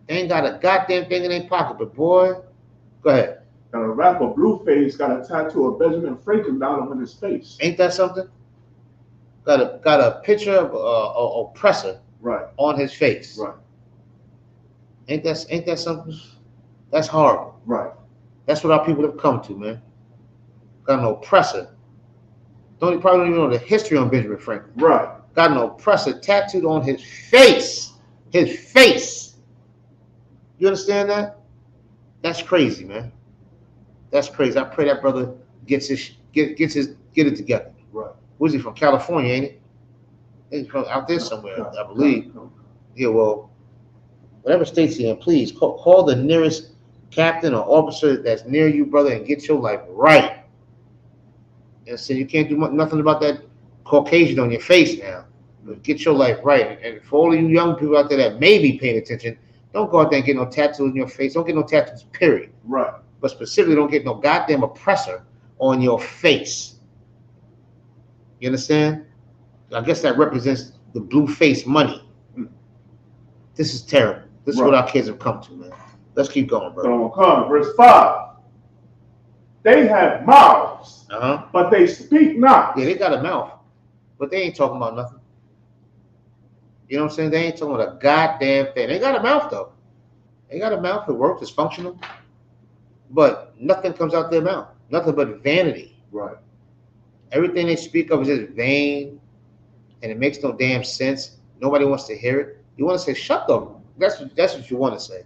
They ain't got a goddamn thing in their pocket, but boy, go ahead. And a rapper Blueface got a tattoo of Benjamin Franklin down on his face. Ain't that something? Got a picture of a oppressor right on his face. Right. Ain't that something? That's horrible. Right. That's what our people have come to, man. Got an oppressor. Probably don't even know the history on Benjamin Franklin. Right. Got an oppressor tattooed on his face. His face. You understand that? That's crazy, man. That's crazy. I pray that brother get it together. Right. Where's he from? California, ain't he? He's from out there somewhere, I believe. Yeah, well, whatever state's he in, please call the nearest captain or officer that's near you, brother, and get your life right. And so you can't do nothing about that Caucasian on your face now. But get your life right. And for all of you young people out there that may be paying attention, don't go out there and get no tattoos on your face. Don't get no tattoos, period. Right. But specifically, don't get no goddamn oppressor on your face. You understand? I guess that represents the blue face money. This is terrible. This is what our kids have come to, man. Let's keep going, bro. So we'll come, verse 5. They have mouths, but they speak not. Yeah, they got a mouth, but they ain't talking about nothing. You know what I'm saying? They ain't talking about a goddamn thing. They got a mouth, though. They got a mouth. It works. It's functional. But nothing comes out their mouth. Nothing but vanity. Right. Everything they speak of is just vain, and it makes no damn sense. Nobody wants to hear it. You want to say, shut up. That's what you want to say.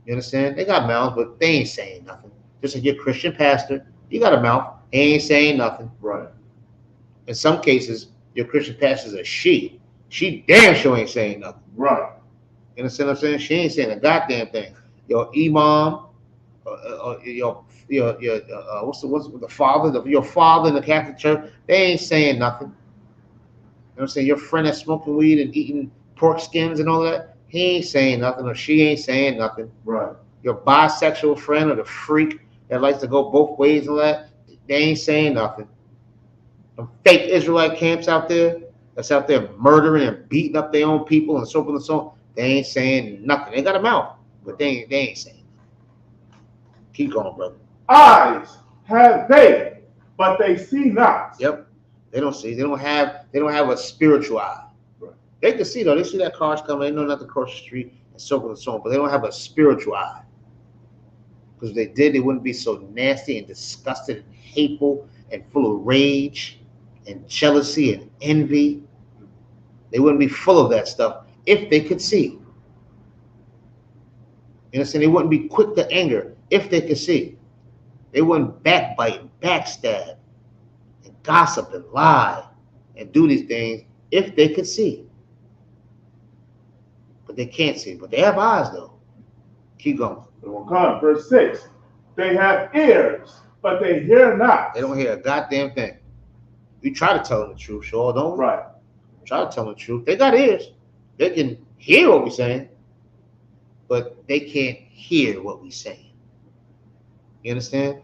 You understand? They got mouths, but they ain't saying nothing. Just like your Christian pastor, you got a mouth. He ain't saying nothing. Right. In some cases, your Christian pastor's a she. She damn sure ain't saying nothing. Right. You understand what I'm saying? She ain't saying a goddamn thing. Your imam, your what's the father, your father in the Catholic Church, they ain't saying nothing. You know what I'm saying? Your friend that's smoking weed and eating pork skins and all that, he ain't saying nothing, or she ain't saying nothing. Right. Your bisexual friend or the freak that likes to go both ways and all that, they ain't saying nothing. Them fake Israelite camps out there that's out there murdering and beating up their own people and so forth and so on, they ain't saying nothing. They got a mouth, but they ain't saying nothing. Keep going, brother. Eyes have they, but they see not. Yep. They don't see. They don't have a spiritual eye. Right. They can see though. They see that car's coming. They know not to cross the street and so forth and so on. But they don't have a spiritual eye. Because if they did, they wouldn't be so nasty and disgusted and hateful and full of rage and jealousy and envy. They wouldn't be full of that stuff if they could see. You understand? They wouldn't be quick to anger if they could see. They wouldn't backbite and backstab and gossip and lie and do these things if they could see. But they can't see. But they have eyes though. Keep going. Verse 6. They have ears, but they hear not. They don't hear a goddamn thing. We try to tell them the truth, sure, don't we? Right. Try to tell them the truth. They got ears. They can hear what we're saying, but they can't hear what we're saying. You understand?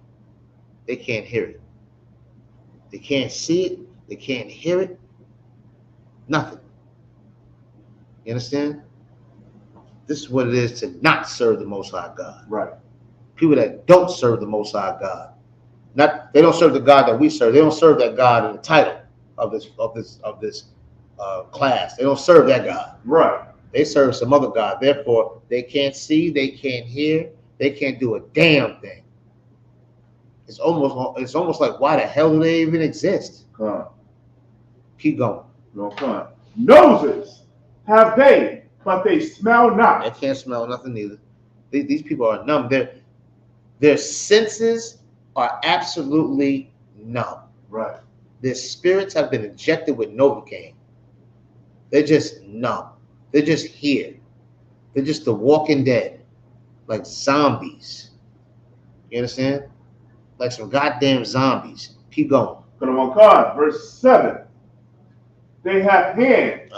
They can't hear it. They can't see it. They can't hear it. Nothing. You understand? This is what it is to not serve the Most High God. Right. People that don't serve the Most High God, they don't serve the God that we serve. They don't serve that God in the title of this class. They don't serve that God. Right. They serve some other God. Therefore, they can't see, they can't hear, they can't do a damn thing. It's almost like, why the hell do they even exist? Keep going. Noses have they, but they smell not. They can't smell nothing either. These people are numb. Their senses are absolutely numb. Right. Their spirits have been injected with Novocaine. They're just numb. They're just here. They're just the walking dead, like zombies. You understand? Like some goddamn zombies. Keep going. Verse 7. They have hands,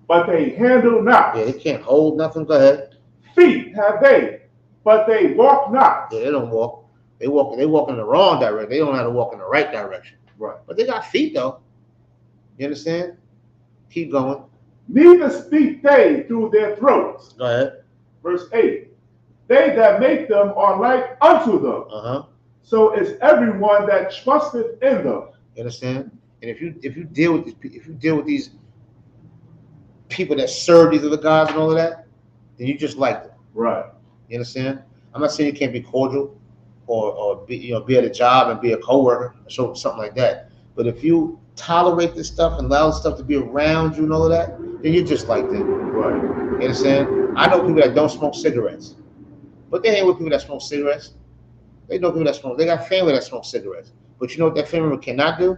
but they handle not. Yeah, they can't hold nothing. Go ahead. Feet have they, but they walk not. Yeah, they don't walk. They walk in the wrong direction. They don't know how to walk in the right direction. Right. But they got feet though. You understand? Keep going. Neither speak they through their throats. Go ahead. Verse 8. They that make them are like unto them. So is everyone that trusteth in them. You understand? And if you deal with these people that serve these other gods and all of that, then you just like them. Right. You understand? I'm not saying you can't be cordial or be at a job and be a coworker or something like that. But if you tolerate this stuff and allow this stuff to be around you and all of that, then you're just like them. Right. You understand? I know people that don't smoke cigarettes, but they ain't with people that smoke cigarettes. They know people that smoke. They got family that smoke cigarettes. But you know what that family cannot do?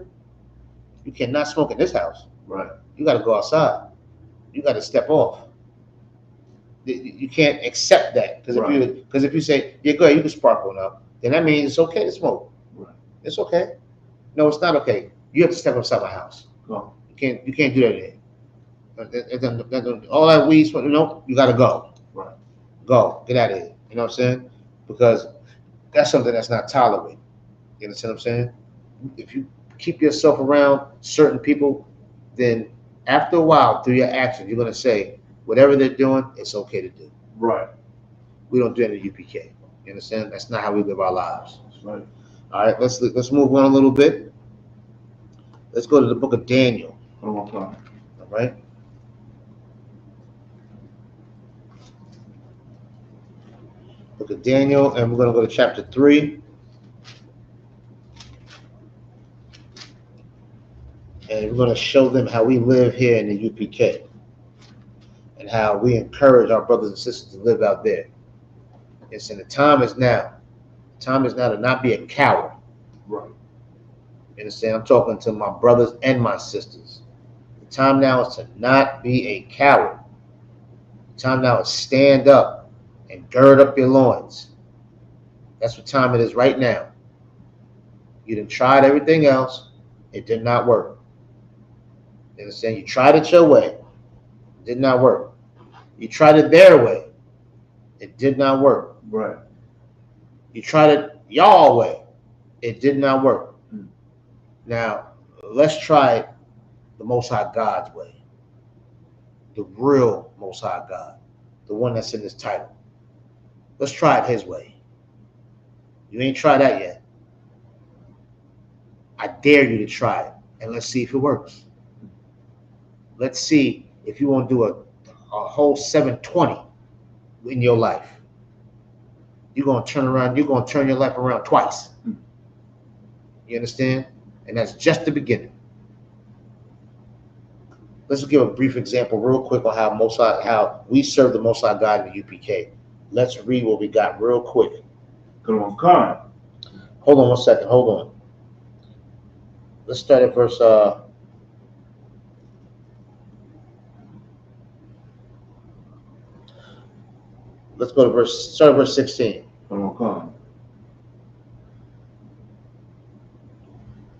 You cannot smoke in this house. Right. You got to go outside. You got to step off. You can't accept that because if you say, yeah, go ahead, you can spark one up, then that means it's okay to smoke. Right. It's okay. No, it's not okay. You have to step outside my house. No. You can't do that here. All that weed smoke, you got to go. Right. Go. Get out of here. You know what I'm saying? Because that's something that's not tolerated. You understand what I'm saying? If you keep yourself around certain people, then after a while, through your actions, you're going to say, whatever they're doing, it's okay to do. Right. We don't do any UPK. You understand? That's not how we live our lives. That's right. All right, let's move on a little bit. Let's go to the book of Daniel. All right. Book of Daniel, and we're going to go to chapter 3. And we're going to show them how we live here in the UPK and how we encourage our brothers and sisters to live out there. It's in the time is now. The time is now to not be a coward. Right. You understand? I'm talking to my brothers and my sisters. The time now is to not be a coward. The time now is stand up and gird up your loins. That's what time it is right now. You done tried everything else. It did not work. You understand? You tried it your way. It did not work. You tried it their way. It did not work. Right. You tried it y'all way. It did not work. Now, let's try it the Most High God's way. The real Most High God. The one that's in this title. Let's try it his way. You ain't tried that yet. I dare you to try it, and let's see if it works. Let's see if you want to do a whole 720 in your life. You're going to turn around, you're going to turn your life around twice. You understand? And that's just the beginning. Let's give a brief example real quick on how we serve the Most High God in the UPK. Let's read what we got real quick. Come on, Khan. Hold on one second. Hold on. Let's start at verse. Let's go to start at verse 16. Come on, Khan.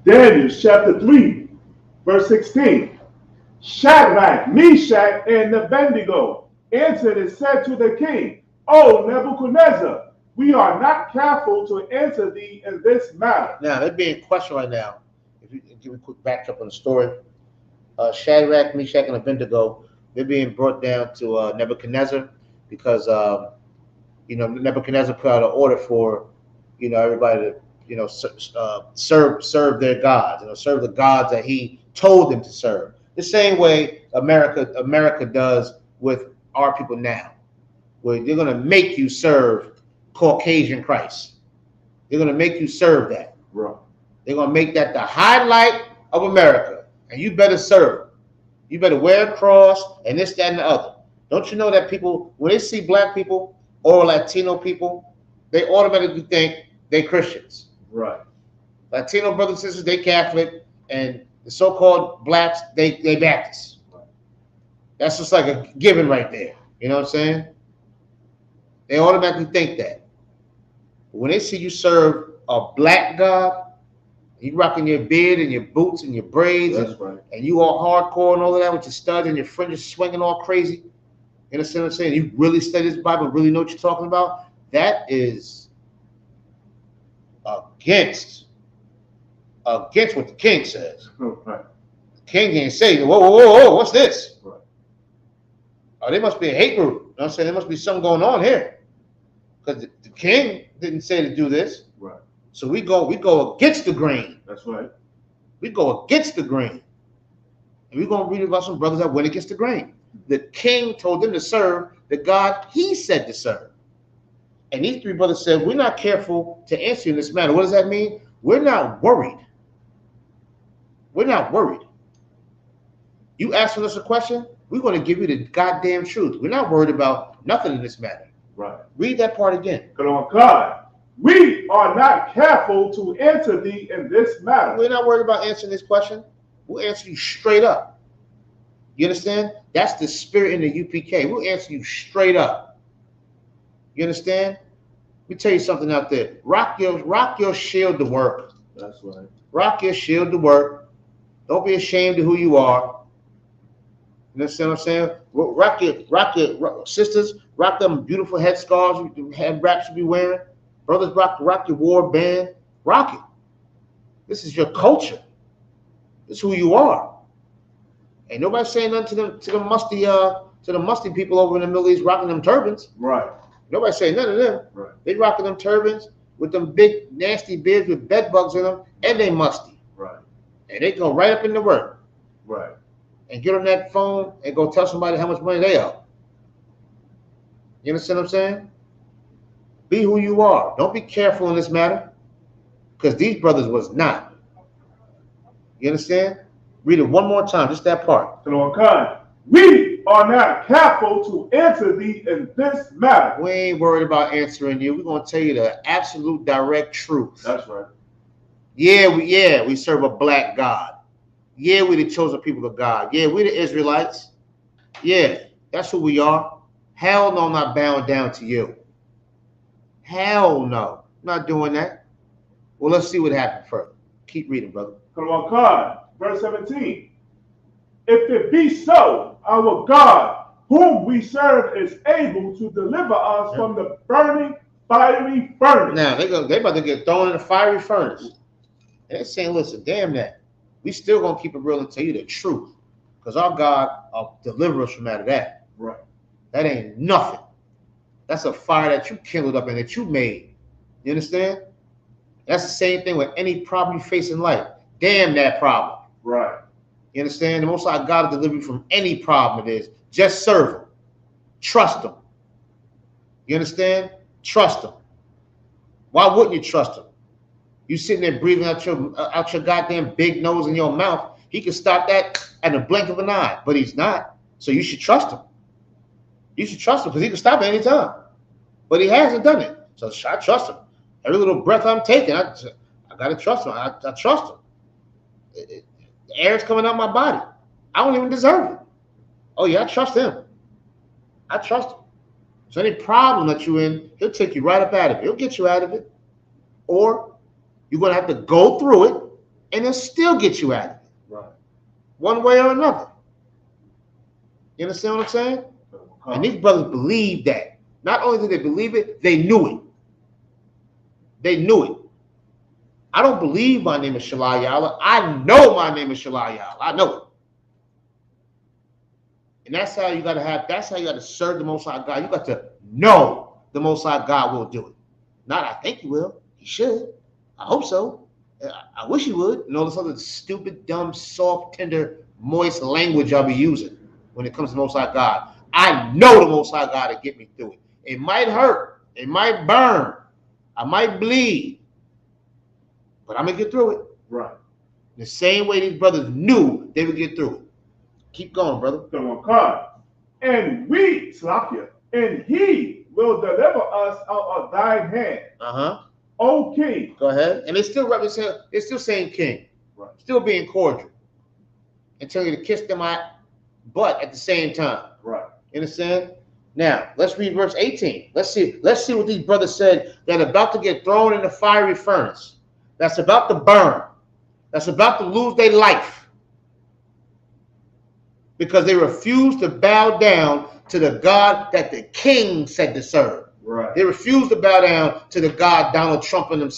Daniel chapter 3, verse 16. Shadrach, Meshach, and Abednego answered and said to the king, O Nebuchadnezzar, we are not careful to answer thee in this matter. Now, they're being questioned right now. If you give a quick backdrop on the story, Shadrach, Meshach, and Abednego, they're being brought down to Nebuchadnezzar because, Nebuchadnezzar put out an order for, everybody to, serve their gods, serve the gods that he told them to serve. The same way America does with our people now, where they're going to make you serve Caucasian Christ. They're going to make you serve that. Right. They're going to make that the highlight of America, and you better serve. You better wear a cross and this, that, and the other. Don't you know that people, when they see black people or Latino people, they automatically think they Christians. Right. Latino brothers and sisters, they Catholic, and the so-called blacks, they Baptists. Right. That's just like a given right there. You know what I'm saying? They automatically think that. But when they see you serve a black God, you rocking your beard and your boots and your braids, and you all hardcore and all of that with your studs and your fringes swinging all crazy. You understand what I'm saying? You really study this Bible, really know what you're talking about? That is against what the king says. Right. The king didn't say, whoa, what's this? Right. Oh, there must be a hate group. You know what I'm saying? There must be something going on here. Because the king didn't say to do this. Right. So we go against the grain. That's right. We go against the grain. And we're going to read about some brothers that went against the grain. The king told them to serve the God he said to serve. And these three brothers said, we're not careful to answer in this matter. What does that mean? We're not worried. We're not worried. You asking us a question, we're going to give you the goddamn truth. We're not worried about nothing in this matter. Right. Read that part again. Come on, God. We are not careful to answer thee in this matter. We're not worried about answering this question. We'll answer you straight up. You understand? That's the spirit in the UPK. We'll answer you straight up. You understand? Let me tell you something out there. Rock your shield to work. That's right. Rock your shield to work. Don't be ashamed of who you are. You understand what I'm saying? Rock your sisters, rock them beautiful headscarves, head wraps you be wearing. Brothers, rock your war band. Rock it. This is your culture. This is who you are. Ain't nobody saying nothing to the musty people over in the Middle East rocking them turbans. Right. Nobody saying none of them. Right. They rocking them turbans with them big nasty beards with bed bugs in them, and they musty. Right. And they go right up into work. Right. And get on that phone and go tell somebody how much money they owe. You understand what I'm saying? Be who you are. Don't be careful in this matter, because these brothers was not. You understand? Read it one more time, just that part. Come on, God. We are not careful to answer thee in this matter. We ain't worried about answering you. We're going to tell you the absolute direct truth. That's right. Yeah, we serve a black God. Yeah, we the chosen people of God. Yeah, we the Israelites. Yeah, that's who we are. Hell no, I'm not bowing down to you. Hell no. not doing that. Well, let's see what happened further. Keep reading, brother. Come on, God. Verse 17. If it be so, our God, whom we serve, is able to deliver us from the burning fiery furnace. Now, they about to get thrown in the fiery furnace. And they're saying, listen, damn that. We still going to keep it real and tell you the truth. Because our God will deliver us from out of that. Right. That ain't nothing. That's a fire that you kindled up and that you made. You understand? That's the same thing with any problem you face in life. Damn that problem. Right. You understand? The Most High God will deliver you from any problem it is. Just serve Him. Trust Him. You understand? Trust Him. Why wouldn't you trust Him? You sitting there breathing out your goddamn big nose in your mouth. He can stop that at the blink of an eye, but He's not. So you should trust Him. You should trust Him because He can stop it any time. But He hasn't done it. So I trust Him. Every little breath I'm taking, I got to trust Him. I trust Him. The air's coming out my body. I don't even deserve it. Oh, yeah, I trust Him. I trust Him. So any problem that you're in, He'll take you right up out of it. He'll get you out of it. Or you're going to have to go through it, and He'll still get you out of it. Right. One way or another. You understand what I'm saying? And these brothers believe that. Not only did they believe it, they knew it. They knew it. I don't believe my name is Shalayala. I know my name is Shalayala. I know it. And that's how you gotta serve the Most High God. You got to know the Most High God will do it. Not I think He will. He should. I hope so. I wish He would. And all this other stupid, dumb, soft, tender, moist language I'll be using when it comes to the Most High God. I know the Most High God to get me through it. It might hurt. It might burn. I might bleed. But I'm going to get through it. Right. The same way these brothers knew they would get through it. Keep going, brother. Come on, God. And we, Slakia, and He will deliver us out of thine hand. Uh-huh. O King. Go ahead. And it's still saying king. Right. Still being cordial. And telling you to kiss them butt at the same time. Right. You understand? Now, let's read verse 18. Let's see what these brothers said that are about to get thrown in the fiery furnace. That's about to burn. That's about to lose their life. Because they refused to bow down to the God that the king said to serve. Right. They refused to bow down to the God Donald Trump and them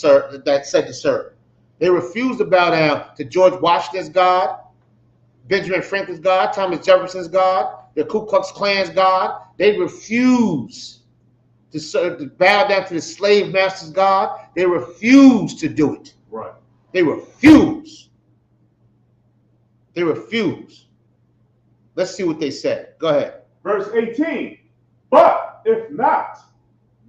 that said to serve. They refused to bow down to George Washington's God, Benjamin Franklin's God, Thomas Jefferson's God, the Ku Klux Klan's God. They refuse to bow down to the slave master's God. They refuse to do it. Right. They refuse. They refuse. Let's see what they said. Go ahead. Verse 18. But if not,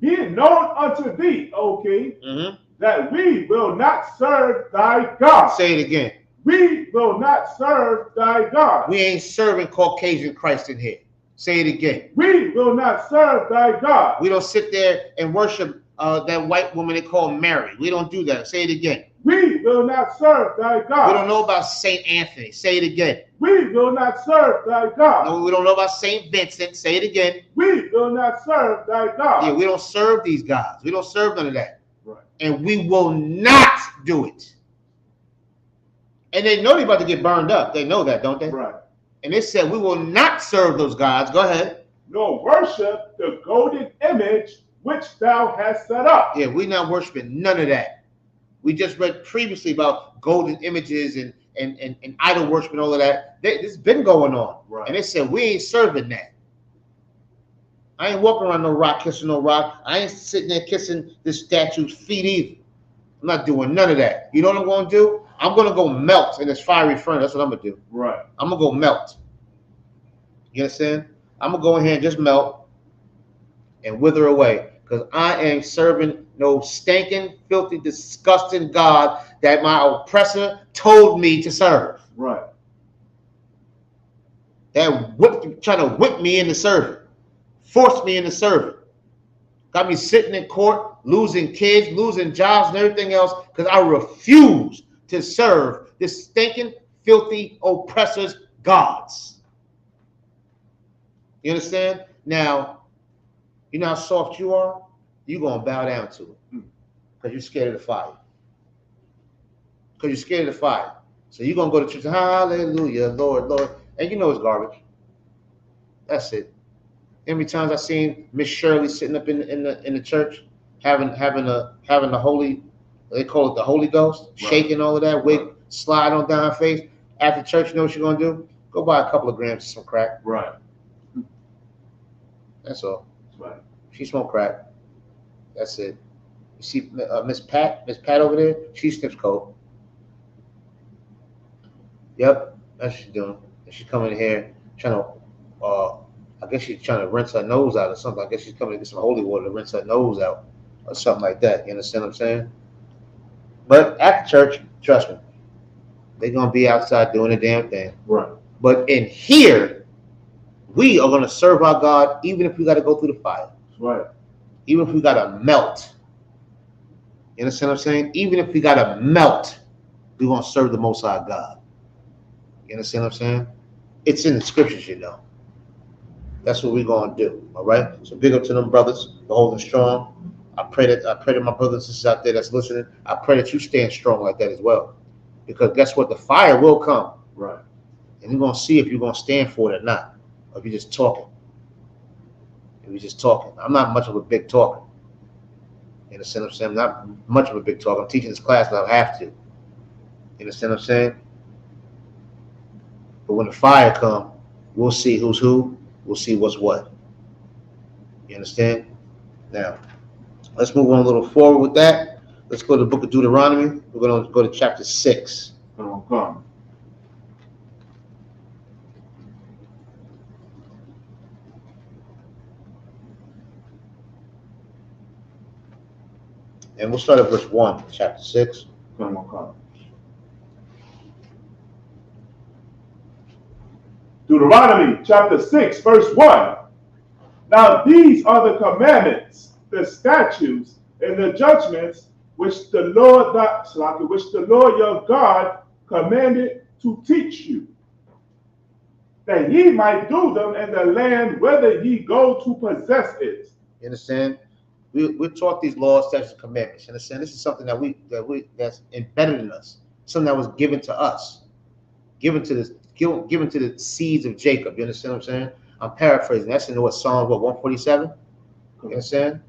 be it known unto thee, O King, that we will not serve thy God. Say it again. We will not serve thy God. We ain't serving Caucasian Christ in here. Say it again. We will not serve thy God. We don't sit there and worship that white woman they call Mary. We don't do that. Say it again. We will not serve thy God. We don't know about St. Anthony. Say it again. We will not serve thy God. No, we don't know about St. Vincent. Say it again. We will not serve thy God. Yeah, we don't serve these guys. We don't serve none of that. Right. And we will not do it. And they know they're about to get burned up. They know that, don't they? Right. And they said, we will not serve those gods. Go ahead. Nor worship the golden image which thou hast set up. Yeah, we're not worshiping none of that. We just read previously about golden images and idol worship and all of that. This has been going on. Right. And they said, we ain't serving that. I ain't walking around no rock kissing no rock. I ain't sitting there kissing this statue's feet either. I'm not doing none of that. You know what I'm going to do? I'm going to go melt in this fiery furnace. That's what I'm going to do. Right. I'm going to go melt. You understand? I'm going to go in here and just melt and wither away. Because I ain't serving no stinking, filthy, disgusting God that my oppressor told me to serve. Right. That trying to whip me into serving. Force me into serving. Got me sitting in court, losing kids, losing jobs and everything else because I refuse to serve this stinking, filthy oppressor's gods. You understand? Now, you know how soft you are? You're going to bow down to it. Because you're scared of the fire. Because you're scared of the fire. So you're going to go to church, hallelujah, Lord, Lord. And you know it's garbage. That's it. How many times I seen Miss Shirley sitting up in the church, having the holy, they call it the Holy Ghost, right. Shaking all of that, wig slide on down her face. After church, you know what you're gonna do? Go buy a couple of grams of some crack. Right. That's all. That's right. She smoked crack. That's it. You see Miss Pat over there, she sniffs coke. Yep, that's what she's doing. And she's coming in here trying to, I guess she's trying to rinse her nose out or something. I guess she's coming to get some holy water to rinse her nose out or something like that. You understand what I'm saying? But at the church, trust me, they're going to be outside doing the damn thing. Right. But in here, we are going to serve our God even if we got to go through the fire. That's right. Even if we got to melt. You understand what I'm saying? Even if we got to melt, we're going to serve the Most High God. You understand what I'm saying? It's in the scriptures, you know. That's what we're going to do. All right? So big up to them brothers for holding strong. I pray that my brothers and sisters out there that's listening, I pray that you stand strong like that as well. Because guess what? The fire will come. Right. And you're going to see if you're going to stand for it or not. Or if you're just talking. If you're just talking. I'm not much of a big talker. You understand what I'm saying? I'm not much of a big talker. I'm teaching this class, but I have to. You understand what I'm saying? But when the fire comes, we'll see who's who. We'll see what's what. You understand? Now, let's move on a little forward with that. Let's go to the book of Deuteronomy. We're going to go to chapter 6. Okay. And we'll start at verse 1, chapter 6. Okay. Deuteronomy chapter 6, verse 1. Now these are the commandments, the statutes, and the judgments which the Lord your God commanded to teach you, that ye might do them in the land whither ye go to possess it. You understand? We're taught these laws, statutes, and commandments. You understand? This is something that's embedded in us, something that was given to us, given to the seeds of Jacob. You understand what I'm saying? I'm paraphrasing. That's in what Psalms 147. You understand?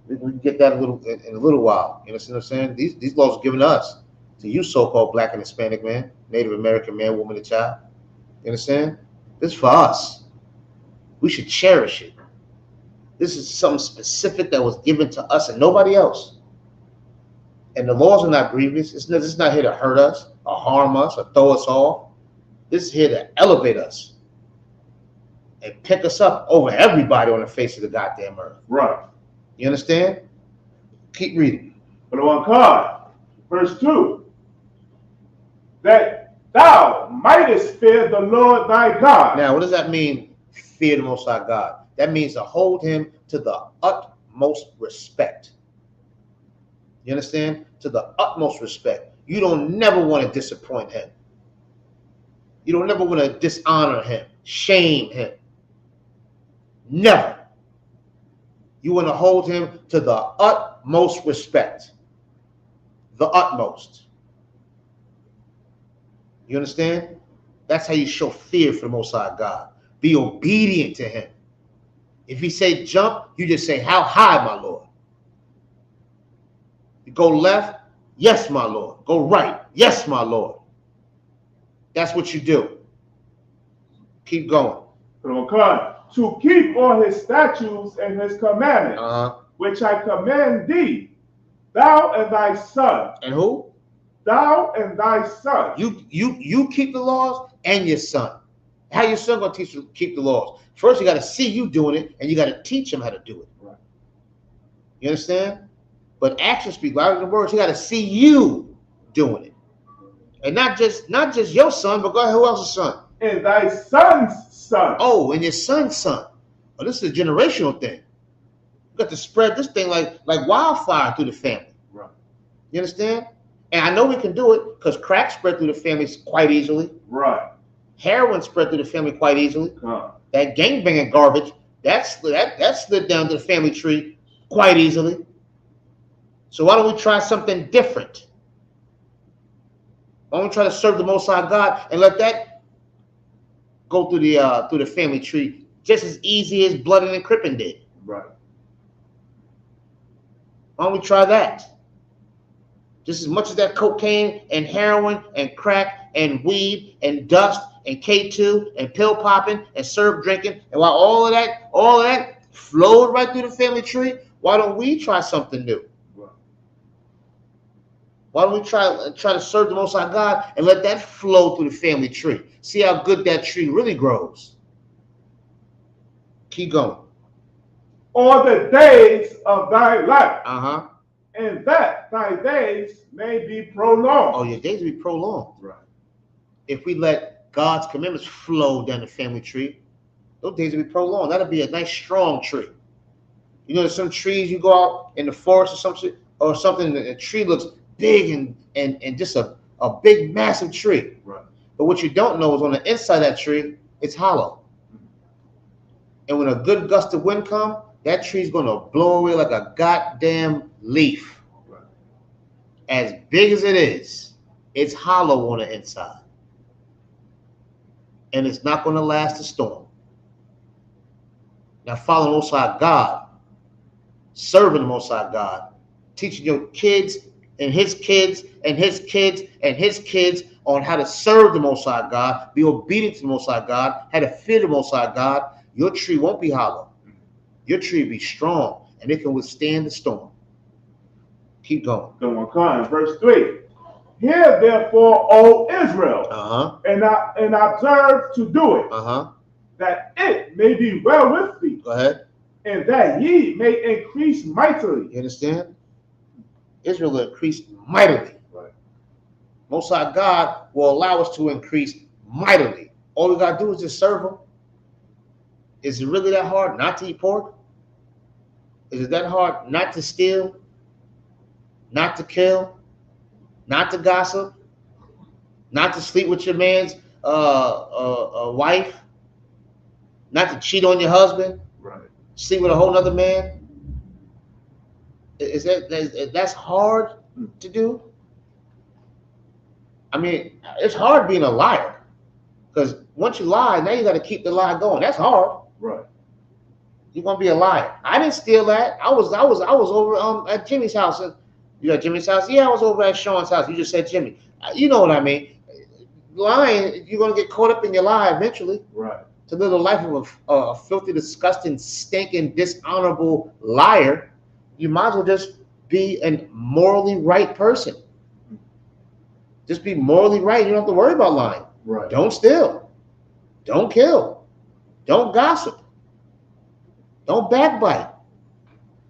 We can get that in a little while. You understand what I'm saying? These laws are given to us, to you so-called Black and Hispanic man, Native American man, woman, and child. You understand? This is for us. We should cherish it. This is something specific that was given to us and nobody else. And the laws are not grievous. It's not here to hurt us or harm us or throw us off. This is here to elevate us and pick us up over everybody on the face of the goddamn earth. Right. You understand? Keep reading. But on God, verse 2, that thou mightest fear the Lord thy God. Now, what does that mean, fear the Most High God? That means to hold him to the utmost respect. You understand? To the utmost respect. You don't never want to disappoint him. You don't never want to dishonor him, shame him. Never. You want to hold him to the utmost respect. The utmost. You understand? That's how you show fear for the Most High God. Be obedient to him. If he say jump, you just say, how high, my Lord? You go left, yes, my Lord. Go right, yes, my Lord. That's what you do. Keep going. To keep all his statutes and his commandments, which I command thee, thou and thy son. And who? Thou and thy son. You keep the laws and your son. How your son gonna teach you to keep the laws? First, you got to see you doing it, and you got to teach him how to do it. Right. You understand? But actions speak louder than words. You got to see you doing it, and not just your son, but go ahead, who else's son? And thy son's son. Oh, and your son's son. Oh, this is a generational thing. You got to spread this thing like wildfire through the family. Right. You understand? And I know we can do it because crack spread through the family quite easily. Right. Heroin spread through the family quite easily. That gangbanging garbage, that slid down to the family tree quite easily. So why don't we try something different? Why don't we try to serve the Most High God and let that go through the family tree just as easy as Blood and Crippen did? Right. Why don't we try that? Just as much as that cocaine and heroin and crack and weed and dust and K2 and pill popping and syrup drinking, and while all of that flowed right through the family tree, why don't we try something new? Right. Why don't we try to serve the Most High God and let that flow through the family tree? See how good that tree really grows. Keep going. All the days of thy life, Uh-huh. and that thy days may be prolonged. Oh, your days will be prolonged. Right. If we let God's commandments flow down the family tree, those days will be prolonged. That'll be a nice strong tree. You know, there's some trees you go out in the forest or something, the tree looks big and just a big massive tree. Right. But what you don't know is on the inside of that tree, it's hollow. And when a good gust of wind comes, that tree's gonna blow away like a goddamn leaf. Right. As big as it is, it's hollow on the inside. And it's not gonna last the storm. Now follow the Most High God, serving the Most High God, teaching your kids and his kids and his kids and his kids on how to serve the Most High God, be obedient to the Most High God, how to fear the Most High God. Your tree won't be hollow. Your tree will be strong and it can withstand the storm. Keep going. Go on, verse 3. Hear therefore, O Israel, Uh-huh. and observe to do it, Uh-huh. that it may be well with thee, Go ahead. and that ye may increase mightily. You understand? Israel will increase mightily. Right. Most High God will allow us to increase mightily. All we gotta do is just serve him. Is it really that hard not to eat pork? Is it that hard not to steal? Not to kill? Not to gossip? Not to sleep with your man's wife? Not to cheat on your husband? Right. Sleep with a whole other man? That's hard to do? I mean, it's hard being a liar. Because once you lie, now you got to keep the lie going. That's hard. Right. You're gonna be a liar. I didn't steal that. I was over at Jimmy's house. You at Jimmy's house? Yeah, I was over at Sean's house. You just said Jimmy. You know what I mean? Lying, you're gonna get caught up in your lie eventually. Right. To live the life of a filthy, disgusting, stinking, dishonorable liar, you might as well just be a morally right person. Just be morally right. You don't have to worry about lying. Right. Don't steal. Don't kill. Don't gossip. Don't backbite.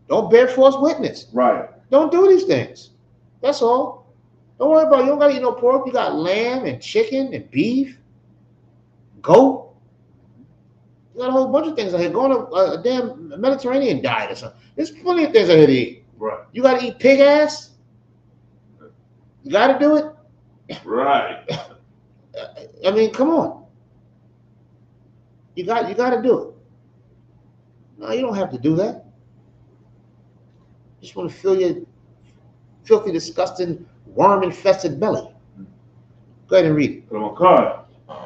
Don't bear false witness. Right. Don't do these things. That's all. Don't worry about it. You don't got to eat no pork. You got lamb and chicken and beef, goat. You got a whole bunch of things out here. Go on a damn Mediterranean diet or something. There's plenty of things out here to eat. Right. You got to eat pig ass. You got to do it. Right. I mean, come on. You got to do it. No, you don't have to do that. You just want to fill your filthy, disgusting, worm-infested belly. Go ahead and read it. Come on, God.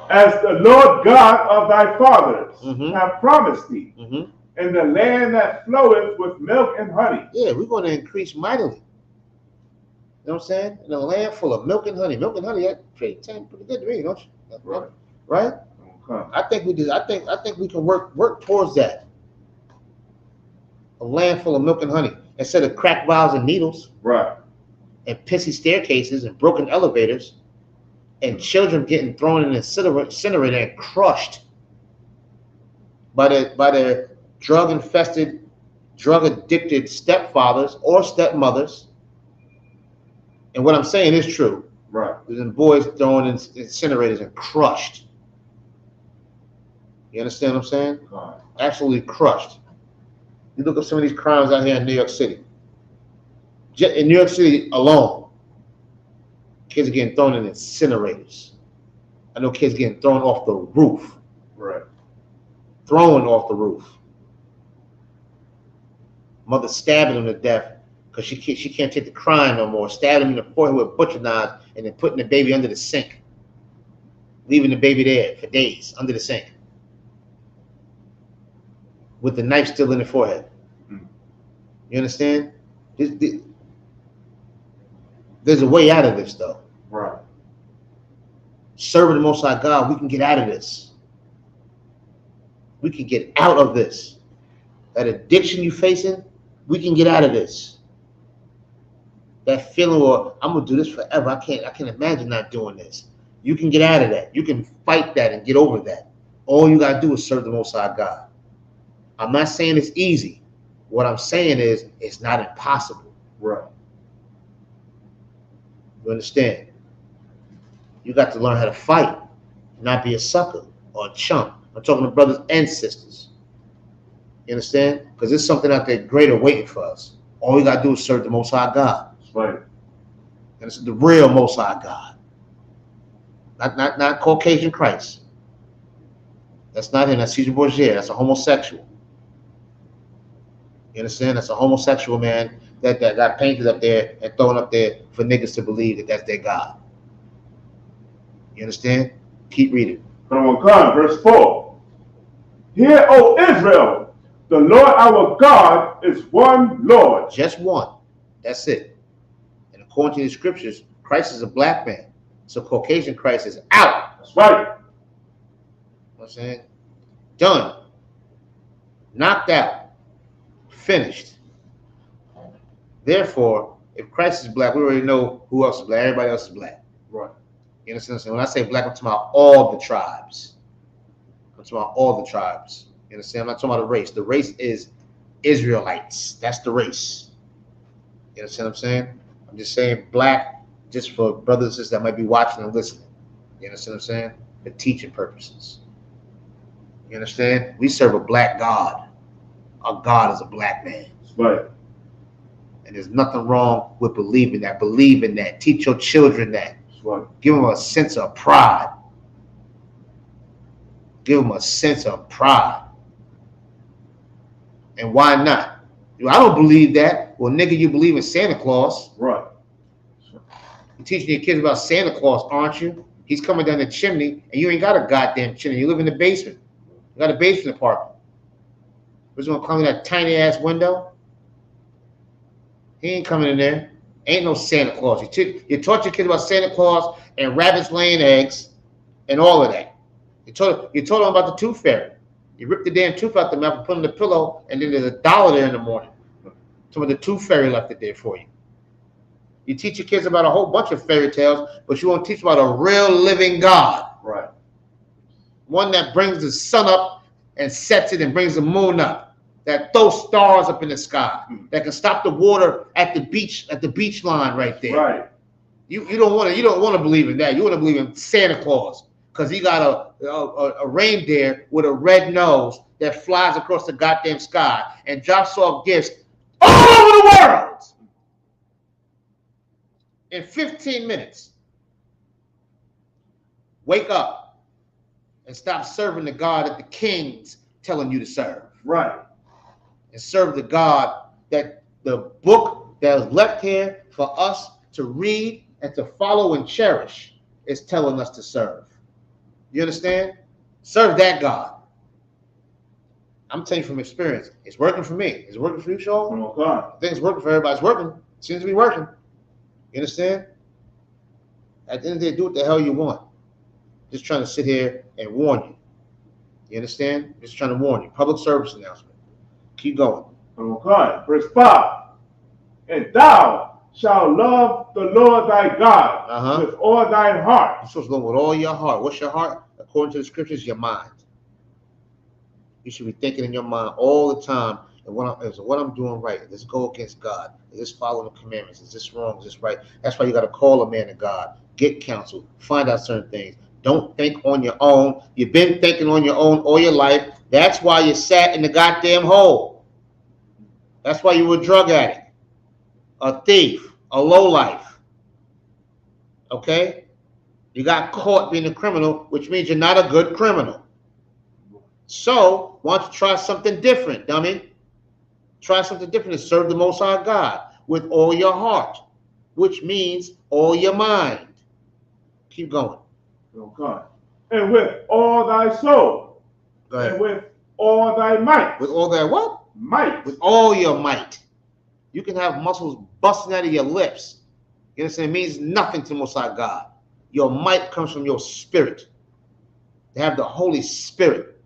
As the Lord God of thy fathers have promised thee, in the land that floweth with milk and honey. Yeah, we're going to increase mightily. You know what I'm saying? In a land full of milk and honey. Milk and honey, that pretty good to me, don't you? Right. Right? Okay. I think we do. I think we can work towards that. A land full of milk and honey instead of crack vials and needles. Right. And pissy staircases and broken elevators and children getting thrown in an incinerator and crushed by their drug-infested, drug-addicted stepfathers or stepmothers. And what I'm saying is true. Right. There's boys thrown in incinerators and crushed. You understand what I'm saying? Right. Absolutely crushed. You look at some of these crimes out here in New York City. In New York City alone, kids are getting thrown in incinerators. I know kids getting thrown off the roof. Right. Thrown off the roof. Mother stabbing them to death because she can't take the crying no more. Stabbed him in the forehead with butcher knives and then putting the baby under the sink, leaving the baby there for days under the sink with the knife still in the forehead. You understand? There's a way out of this, though. Right. Serving the Most High God, we can get out of this. We can get out of this. That addiction you facing, we can get out of this. That feeling, well, I'm gonna do this forever. I can't imagine not doing this. You can get out of that. You can fight that and get over that. All you gotta do is serve the Most High God. I'm not saying it's easy. What I'm saying is it's not impossible. Right. You understand? You got to learn how to fight, not be a sucker or a chump. I'm talking to brothers and sisters. You understand? Because there's something out there greater waiting for us. All we got to do is serve the Most High God. That's right. And it's the real Most High God. Not Caucasian Christ. That's not him. That's Caesar Borgia. That's a homosexual. You understand? That's a homosexual man that got painted up there and thrown up there for niggas to believe that that's their God. You understand? Keep reading. Verse 4. Hear, O Israel, the Lord our God is one Lord. Just one. That's it. And according to the scriptures, Christ is a black man. So Caucasian Christ is out. That's right. You know what I'm saying? Done. Knocked out. Finished. Therefore, if Christ is black, we already know who else is black. Everybody else is black. Right. You understand what I'm saying? When I say black, I'm talking about all the tribes. I'm talking about all the tribes. You understand? I'm not talking about a race. The race is Israelites. That's the race. You understand what I'm saying? I'm just saying black just for brothers and sisters that might be watching and listening. You understand what I'm saying? For teaching purposes. You understand? We serve a black God. Our God is a black man. Right. And there's nothing wrong with believing that. Believe in that. Teach your children that. Right. Give them a sense of pride. Give them a sense of pride. And why not? I don't believe that. Well, nigga, you believe in Santa Claus. Right. You're teaching your kids about Santa Claus, aren't you? He's coming down the chimney, and you ain't got a goddamn chimney. You live in the basement. You got a basement apartment. Who's gonna come in that tiny ass window? He ain't coming in there. Ain't no Santa Claus. You taught your kids about Santa Claus and rabbits laying eggs and all of that. You told them about the tooth fairy. You rip the damn tooth out the mouth and put it on the pillow, and then there's $1 there in the morning. Some of the tooth fairy left it there for you. You teach your kids about a whole bunch of fairy tales, but you won't teach about a real living God. Right. One that brings the sun up and sets it and brings the moon up. That throws stars up in the sky. That can stop the water at the beach line right there. Right. You don't want to believe in that. You want to believe in Santa Claus because he got a reindeer with a red nose that flies across the goddamn sky and drops off gifts all over the world in 15 minutes. Wake up and stop serving the God that the king's telling you to serve. Right. And serve the God that the book that is left here for us to read and to follow and cherish is telling us to serve. You understand? Serve that God. I'm telling you from experience, it's working for me. Is it working for you, Sean? Okay. I think it's working for everybody. It's working. It seems to be working. You understand? At the end of the day, do what the hell you want. Just trying to sit here and warn you. You understand? Just trying to warn you. Public service announcement. Keep going. Okay. Verse 5. And thou shalt love the Lord thy God with all thine heart. You're supposed to love with all your heart. What's your heart? According to the scriptures, your mind. You should be thinking in your mind all the time, and what I'm doing right? Does this go against God? Is this following the commandments? Is this wrong? Is this right? That's why you got to call a man of God, get counsel, find out certain things. Don't think on your own. You've been thinking on your own all your life. That's why you sat in the goddamn hole. That's why you were a drug addict, a thief, a lowlife. Okay? You got caught being a criminal, which means you're not a good criminal. So, why don't you try something different, dummy? Try something different to serve the Most High God. with all your heart, which means all your mind. Keep going. Okay. And with all thy soul. Go ahead. And with all thy might. With all thy what? Might. With all your might. You can have muscles busting out of your lips. You understand? It means nothing to the Most High God. Your might comes from your spirit. To have the Holy Spirit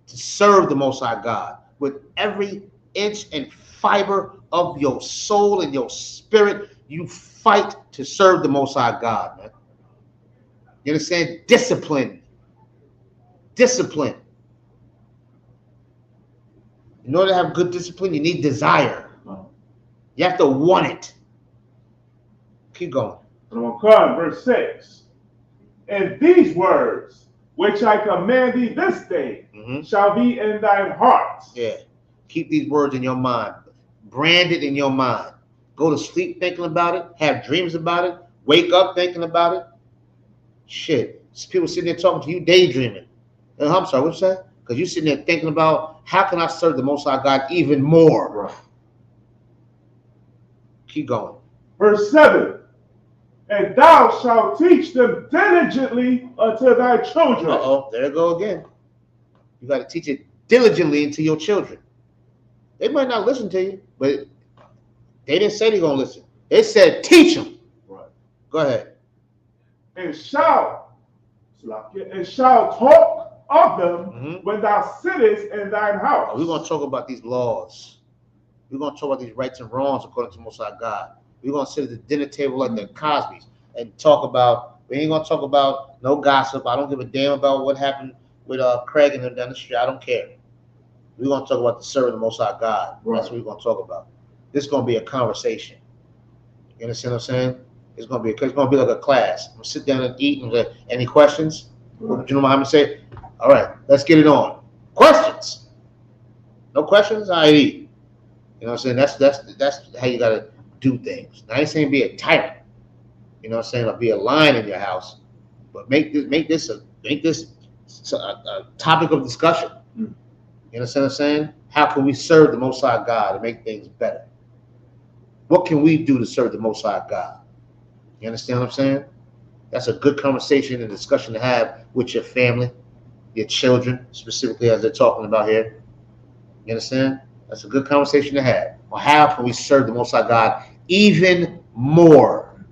to serve the Most High God with every inch and fiber of your soul and your spirit. You fight to serve the Most High God, man. You understand? Discipline. Discipline. In order to have good discipline, you need desire. You have to want it. Keep going. Okay, verse 6. And these words, which I command thee this day, shall be in thine heart. Yeah. Keep these words in your mind. Brand it in your mind. Go to sleep thinking about it. Have dreams about it. Wake up thinking about it. Shit. People sitting there talking to you, daydreaming. I'm sorry, what you say? Because you're sitting there thinking about, how can I serve the Most High God even more? Right. Keep going. Verse 7. And thou shalt teach them diligently unto thy children. Uh-oh, there it go again. You got to teach it diligently into your children. They might not listen to you, but they didn't say they're going to listen. They said teach them. Right. Go ahead. And shalt talk of them when thou sittest in thine house. We're going to talk about these laws. We're going to talk about these rights and wrongs according to Most High God. We're going to sit at the dinner table like the Cosbys and talk about, we ain't going to talk about no gossip. I don't give a damn about what happened with Craig and them down the street. I don't care. We're going to talk about the serving the Most High God. Right. That's what we're going to talk about. This is going to be a conversation. You understand what I'm saying? It's going to be like a class. I'm going to sit down and eat and say, any questions? Right. You know what I'm going to say? All right, let's get it on. Questions? No questions? I eat. You know what I'm saying? That's how you got to do things. Now, I ain't saying be a tyrant. You know what I'm saying? Or be a lion in your house. But make this a topic of discussion. You understand what I'm saying? How can we serve the Most High God and make things better? What can we do to serve the Most High God? You understand what I'm saying? That's a good conversation and discussion to have with your family, your children, specifically as they're talking about here. You understand? That's a good conversation to have. Well, how can we serve the Most High God even more?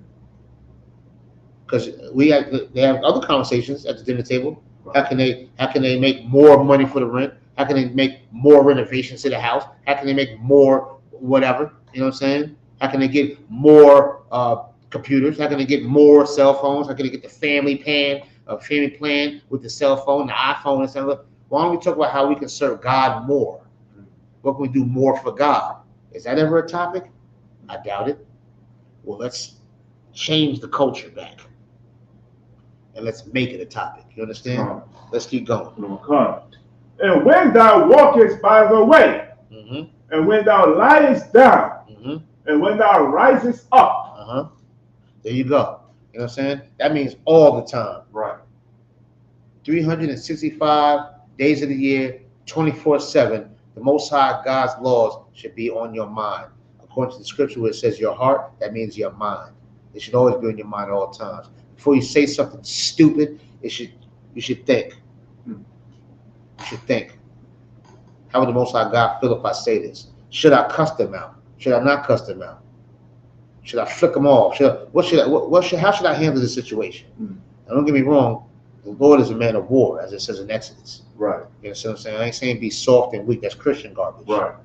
Because they have other conversations at the dinner table. How can they make more money for the rent? How can they make more renovations to the house? How can they make more whatever? You know what I'm saying? How can they get more computers? How can they get more cell phones? How can they get the family plan with the cell phone, the iPhone, and stuff? Why don't we talk about how we can serve God more? What can we do more for God? Is that ever a topic? I doubt it. Well, let's change the culture back. And let's make it a topic. You understand? Let's keep going. Okay. And when thou walkest by the way, and when thou liest down, and when thou risest up. There you go. You know what I'm saying? That means all the time. Right. 365 days of the year, 24/7. The Most High God's laws should be on your mind. According to the scripture where it says your heart, that means your mind. It should always be on your mind at all times. Before you say something stupid, you should think. You should think. How would the Most High God feel if I say this? Should I cuss them out? Should I not cuss them out? Should I flick them off? How should I handle this situation? Now, don't get me wrong. The Lord is a man of war, as it says in Exodus. Right. You know what I'm saying? I ain't saying be soft and weak. That's Christian garbage. Right.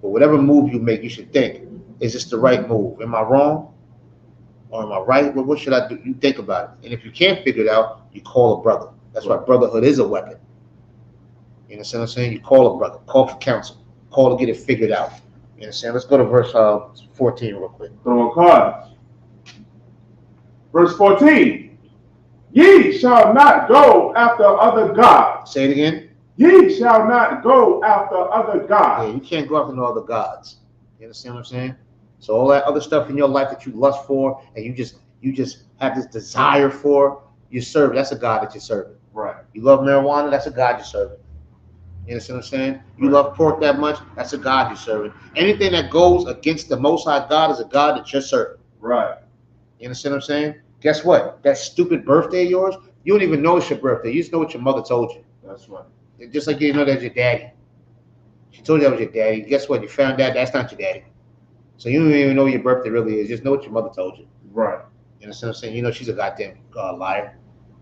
But whatever move you make, you should think, is this the right move? Am I wrong? Or am I right? Well, what should I do? You think about it. And if you can't figure it out, you call a brother. That's why brotherhood is a weapon. You understand what I'm saying? You call a brother. Call for counsel. Call to get it figured out. You understand? Let's go to verse 14 real quick. Verse 14. Ye shall not go after other gods. Say it again. Ye shall not go after other gods. Yeah, you can't go after no other gods. You understand what I'm saying? So all that other stuff in your life that you lust for and you just have this desire for, you serve. That's a God that you're serving. Right. You love marijuana, that's a God you're serving. You understand what I'm saying? You love pork that much, that's a God you're serving. Anything that goes against the Most High God is a God that you're serving. Right. You understand what I'm saying? Guess what? That stupid birthday of yours, you don't even know it's your birthday. You just know what your mother told you. That's right. Just like you didn't know that's your daddy. She told you that was your daddy. Guess what? You found out that's not your daddy. So you don't even know what your birthday really is. Just know what your mother told you. Right. You understand what I'm saying? You know she's a goddamn liar.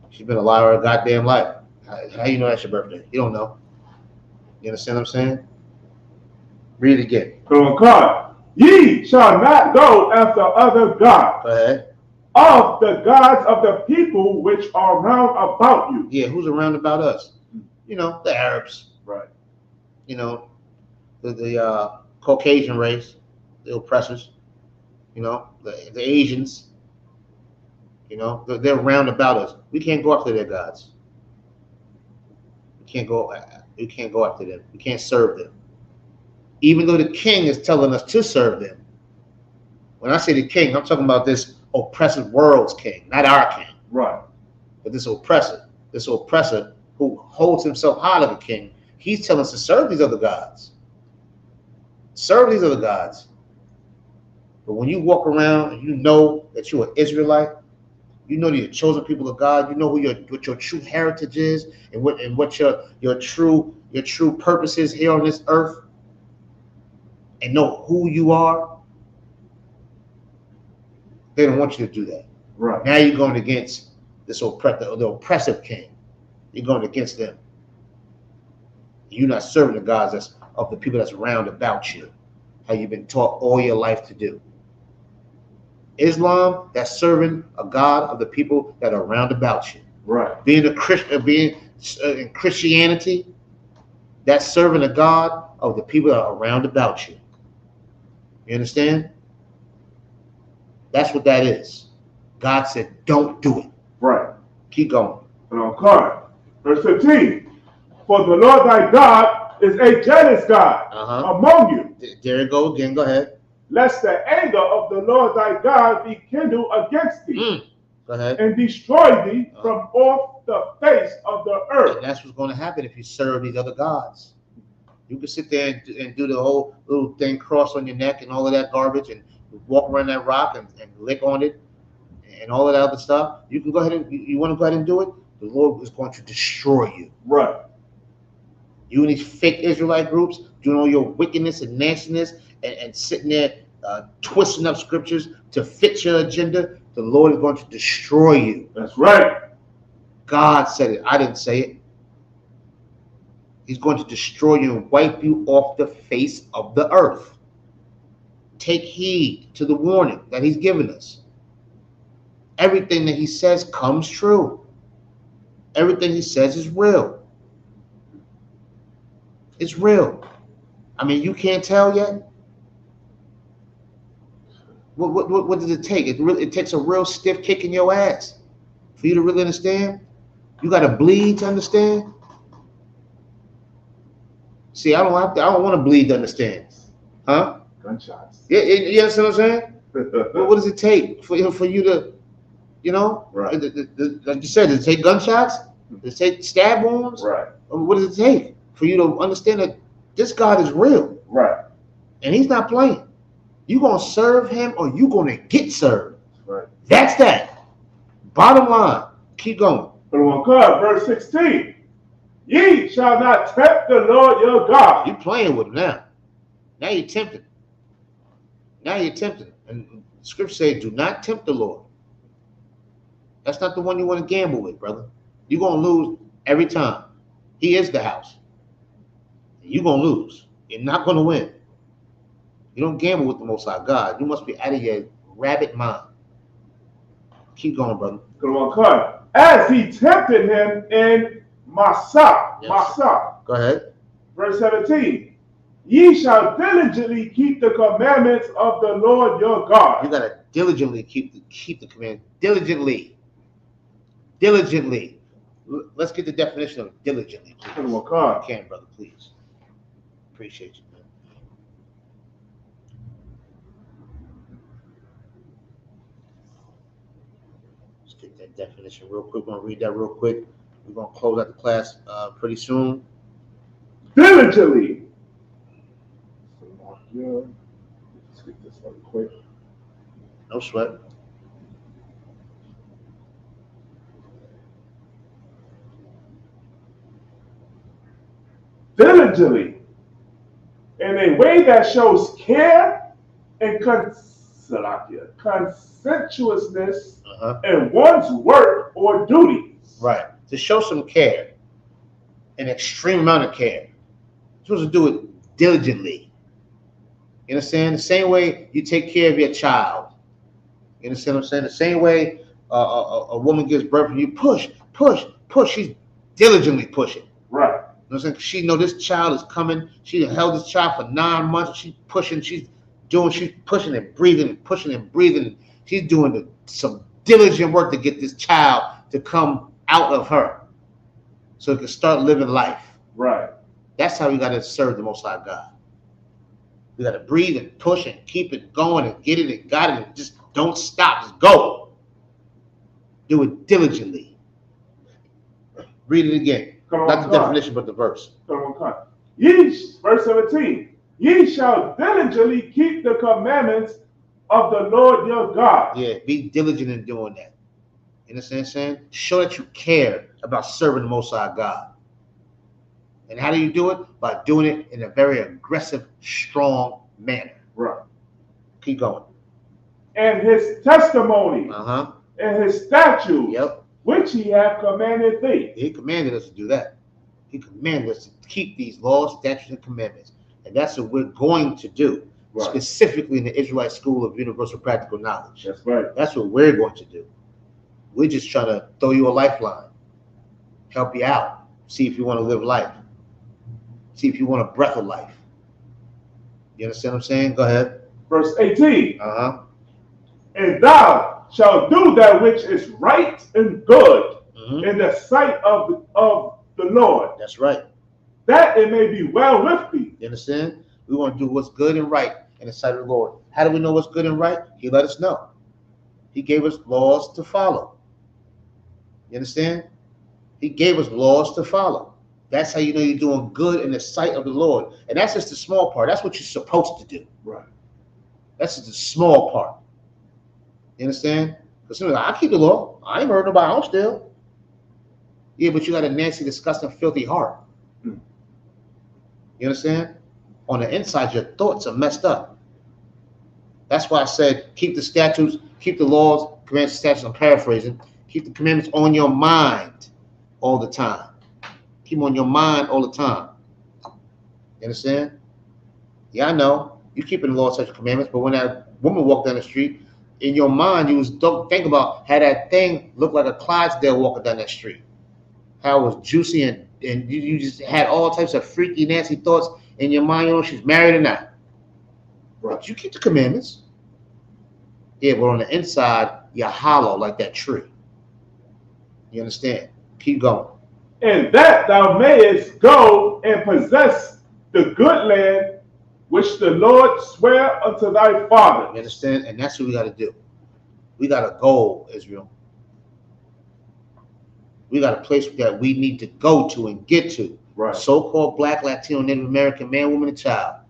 She's been a liar her goddamn life. How you know that's your birthday? You don't know. You understand what I'm saying? Read it again. Go on. Ye shall not go after other gods. Go ahead. Of the gods of the people which are round about you. Yeah, who's around about us? You know, the Arabs. Right. You know, the Caucasian race, the oppressors. You know, the Asians. You know, they're round about us. We can't go after their gods. We can't go after them. We can't serve them. Even though the king is telling us to serve them. When I say the king, I'm talking about this oppressive world's king, not our king. Right. But this oppressor who holds himself high like a king, he's telling us to serve these other gods. Serve these other gods. But when you walk around and you know that you're an Israelite, you know that you're chosen people of God, you know what your true heritage is and what your true purpose is here on this earth, and know who you are, they don't want you to do that. Right. Now you're going against the oppressive king. You're going against them. You're not serving the gods of the people that's round about you, how you've been taught all your life to do. Islam, that's serving a God of the people that are round about you. Right. Being in Christianity, that's serving a God of the people that are round about you. You understand? That's what that is. God said, don't do it. Right. Keep going. Verse 15. For the Lord thy God is a jealous God among you. There you go again. Go ahead. Lest the anger of the Lord thy God be kindled against thee. Go ahead. And destroy thee from off the face of the earth. And that's what's going to happen if you serve these other gods. You can sit there and do the whole little thing, cross on your neck and all of that garbage, and walk around that rock and lick on it and all of that other stuff. You can go ahead and you want to go ahead and do it. The Lord is going to destroy you. Right. You and these fake Israelite groups doing all your wickedness and nastiness and sitting there twisting up scriptures to fit your agenda. The Lord is going to destroy you. That's right. God said it. I didn't say it. He's going to destroy you and wipe you off the face of the earth. Take heed to the warning that he's given us. Everything that he says comes true. Everything he says is real. It's real. I mean, you can't tell yet? What does it take? It takes a real stiff kick in your ass for you to really understand. You got to bleed to understand. See, I don't want to bleed to understand. Huh? Gunshots. Yeah, you understand what I'm saying? What does it take for you to, you know? Right. Like you said, does it take gunshots? Does it take stab wounds? Right. What does it take for you to understand that this God is real? Right. And he's not playing. You're going to serve him or you're going to get served. Right. That's that. Bottom line. Keep going. Verse 16. Ye shall not tempt the Lord your God. You're playing with him now. Now you're tempted. And scripture says, do not tempt the Lord. That's not the one you want to gamble with, brother. You're going to lose every time. He is the house. You're going to lose. You're not going to win. You don't gamble with the Most High God. You must be out of your rabbit mind. Keep going, brother. As he tempted him in Massah. Yes. Massah. Go ahead. Verse 17. Ye shall diligently keep the commandments of the Lord your God. You got to diligently keep the command. Diligently. Let's get the definition of diligently, please. If you can, brother, please. Appreciate you, man. Let's get that definition real quick. We're going to read that real quick. We're going to close out the class pretty soon. diligently. Let's get this one quick. No sweat. Diligently, in a way that shows care and conscientiousness in one's work or duties. Right. To show some care, an extreme amount of care. You're supposed to do it diligently. You understand? The same way you take care of your child. You understand what I'm saying? The same way a woman gives birth and you push. She's diligently pushing. Right. You know what I'm saying? She know this child is coming. She held this child for 9 months. She's pushing. She's pushing and breathing. She's doing some diligent work to get this child to come out of her so it can start living life. Right. That's how we got to serve the Most High God. We got to breathe and push and keep it going and get it and got it and just don't stop. Just go. Do it diligently. Read it again. Not the definition, but the verse. Come on. Ye, verse 17. Ye shall diligently keep the commandments of the Lord your God. Yeah, be diligent in doing that. You understand what I'm saying? Show that you care about serving the Most High God. And how do you do it? By doing it in a very aggressive, strong manner. Right. Keep going. And his testimony. And his statutes. Yep. Which he hath commanded thee. He commanded us to do that. He commanded us to keep these laws, statutes, and commandments. And that's what we're going to do. Right. Specifically in the Israelite School of Universal Practical Knowledge. That's right. That's what we're going to do. We're just trying to throw you a lifeline. Help you out. See if you want to live life. See if you want a breath of life. You understand what I'm saying? Go ahead. Verse 18. And thou shalt do that which is right and good in the sight of the Lord. That's right. That it may be well with thee. You understand? We want to do what's good and right in the sight of the Lord. How do we know what's good and right? He let us know. He gave us laws to follow. You understand? He gave us laws to follow. That's how you know you're doing good in the sight of the Lord. And that's just the small part. That's what you're supposed to do. Right. That's just the small part. You understand? Because somebody's like, I keep the law. I ain't hurt nobody. I don't steal. Yeah, but you got a nasty, disgusting, filthy heart. You understand? On the inside, your thoughts are messed up. That's why I said keep the statutes, keep the laws, commandments, statutes. I'm paraphrasing. Keep the commandments on your mind all the time. Keep them on your mind all the time. You understand? Yeah, I know. You keeping the law, statutes, commandments, but when that woman walked down the street, in your mind, you don't think about how that thing looked like a Clydesdale walking down that street. How it was juicy and you just had all types of freaky, nasty thoughts in your mind. You know, she's married or not. Right. But you keep the commandments. Yeah, but on the inside, you're hollow like that tree. You understand? Keep going. And that thou mayest go and possess the good land which the Lord sware unto thy father. You understand? And that's what we got to do. We got a goal, Israel. We got a place that we need to go to and get to. Right. So-called Black, Latino, Native American, man, woman, and child.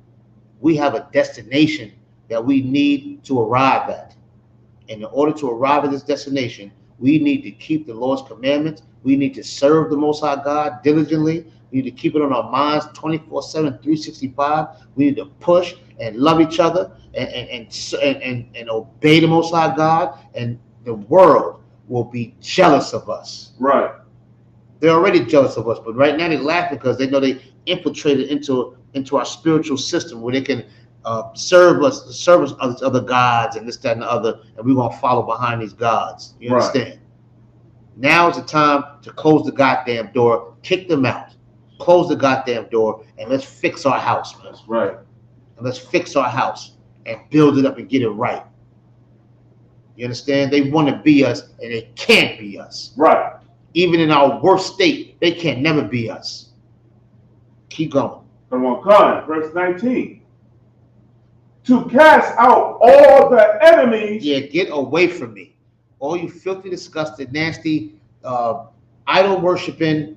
We have a destination that we need to arrive at. And in order to arrive at this destination, we need to keep the Lord's commandments. We need to serve the Most High God diligently. We need to keep it on our minds 24/7, 365. We need to push and love each other and obey the Most High God, and the world will be jealous of us. Right. They're already jealous of us, but right now they laugh because they know they infiltrated into our spiritual system where they can serve us other gods and this, that, and the other, and we're gonna follow behind these gods. You understand? Right. Now is the time to close the goddamn door, kick them out. Close the goddamn door and let's fix our house, man. That's right. And let's fix our house and build it up and get it right. You understand? They want to be us and they can't be us. Right. Even in our worst state, they can never be us. Keep going. Come on, God. Verse 19. To cast out all the enemies. Yeah, get away from me. All you filthy, disgusting, nasty, idol-worshiping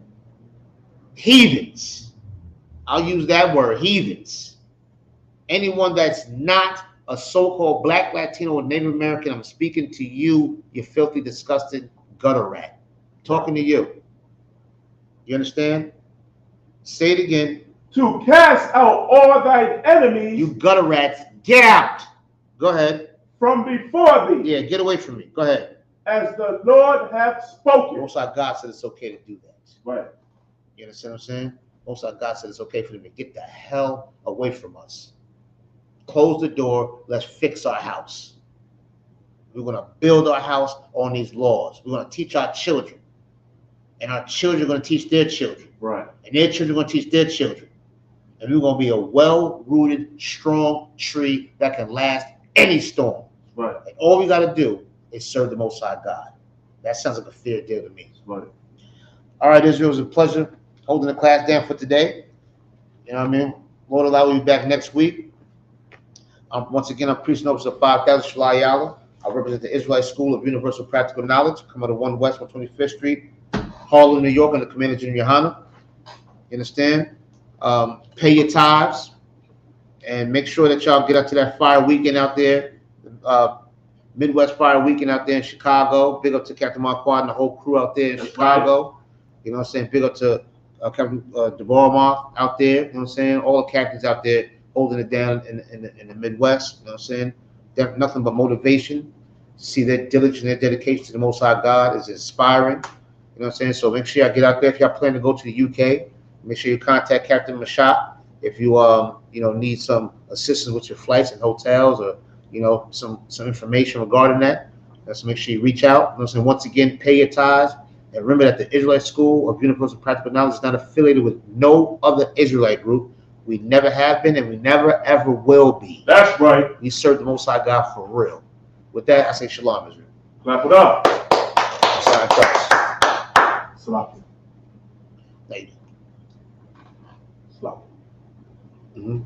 heathens. I'll use that word, heathens. Anyone that's not a so-called black, Latino, or Native American, I'm speaking to you, you filthy, disgusting gutter rat. I'm talking to you. You understand? Say it again. To cast out all thine enemies. You gutter rats, get out. Go ahead. From before thee. Yeah, get away from me. Go ahead. As the Lord hath spoken. Most High God said it's okay to do that. Right. You understand what I'm saying? Most High God said it's okay for them to get the hell away from us. Close the door. Let's fix our house. We're going to build our house on these laws. We're going to teach our children. And our children are going to teach their children. Right. And their children are going to teach their children. And we're going to be a well-rooted, strong tree that can last any storm. Right. And all we got to do is serve the Most High God. That sounds like a fair deal to me. Right. All right, Israel, it was a pleasure holding the class down for today. You know what I mean? Lord allow, we'll be back next week. Once again, I'm Priest and Officer 5000 Shalai Yala. I represent the Israelite School of Universal Practical Knowledge, come out of 1 West 125th Street, Harlem, New York, under Commander Junior Yohana. You understand? Pay your tithes and make sure that y'all get up to that fire weekend out there, Midwest Fire Weekend out there in Chicago. Big up to Captain Marquardt and the whole crew out there in Chicago. You know what I'm saying? Big up to Captain DeVormoth out there. You know what I'm saying? All the captains out there holding it down in the Midwest. You know what I'm saying? Nothing but motivation. See their diligence, their dedication to the Most High God is inspiring. You know what I'm saying? So make sure y'all get out there. If y'all plan to go to the UK, make sure you contact Captain Mashat if you need some assistance with your flights and hotels, or some information regarding that. So make sure you reach out. You know what I'm saying? Once again, pay your tithes. And remember that the Israelite School of Universal Practical Knowledge is not affiliated with no other Israelite group. We never have been, and we never ever will be. That's right. We serve the Most High God for real. With that, I say shalom, Israel. Clap it up. Sign Christ. Salam. Later. Salam. Mm-hmm.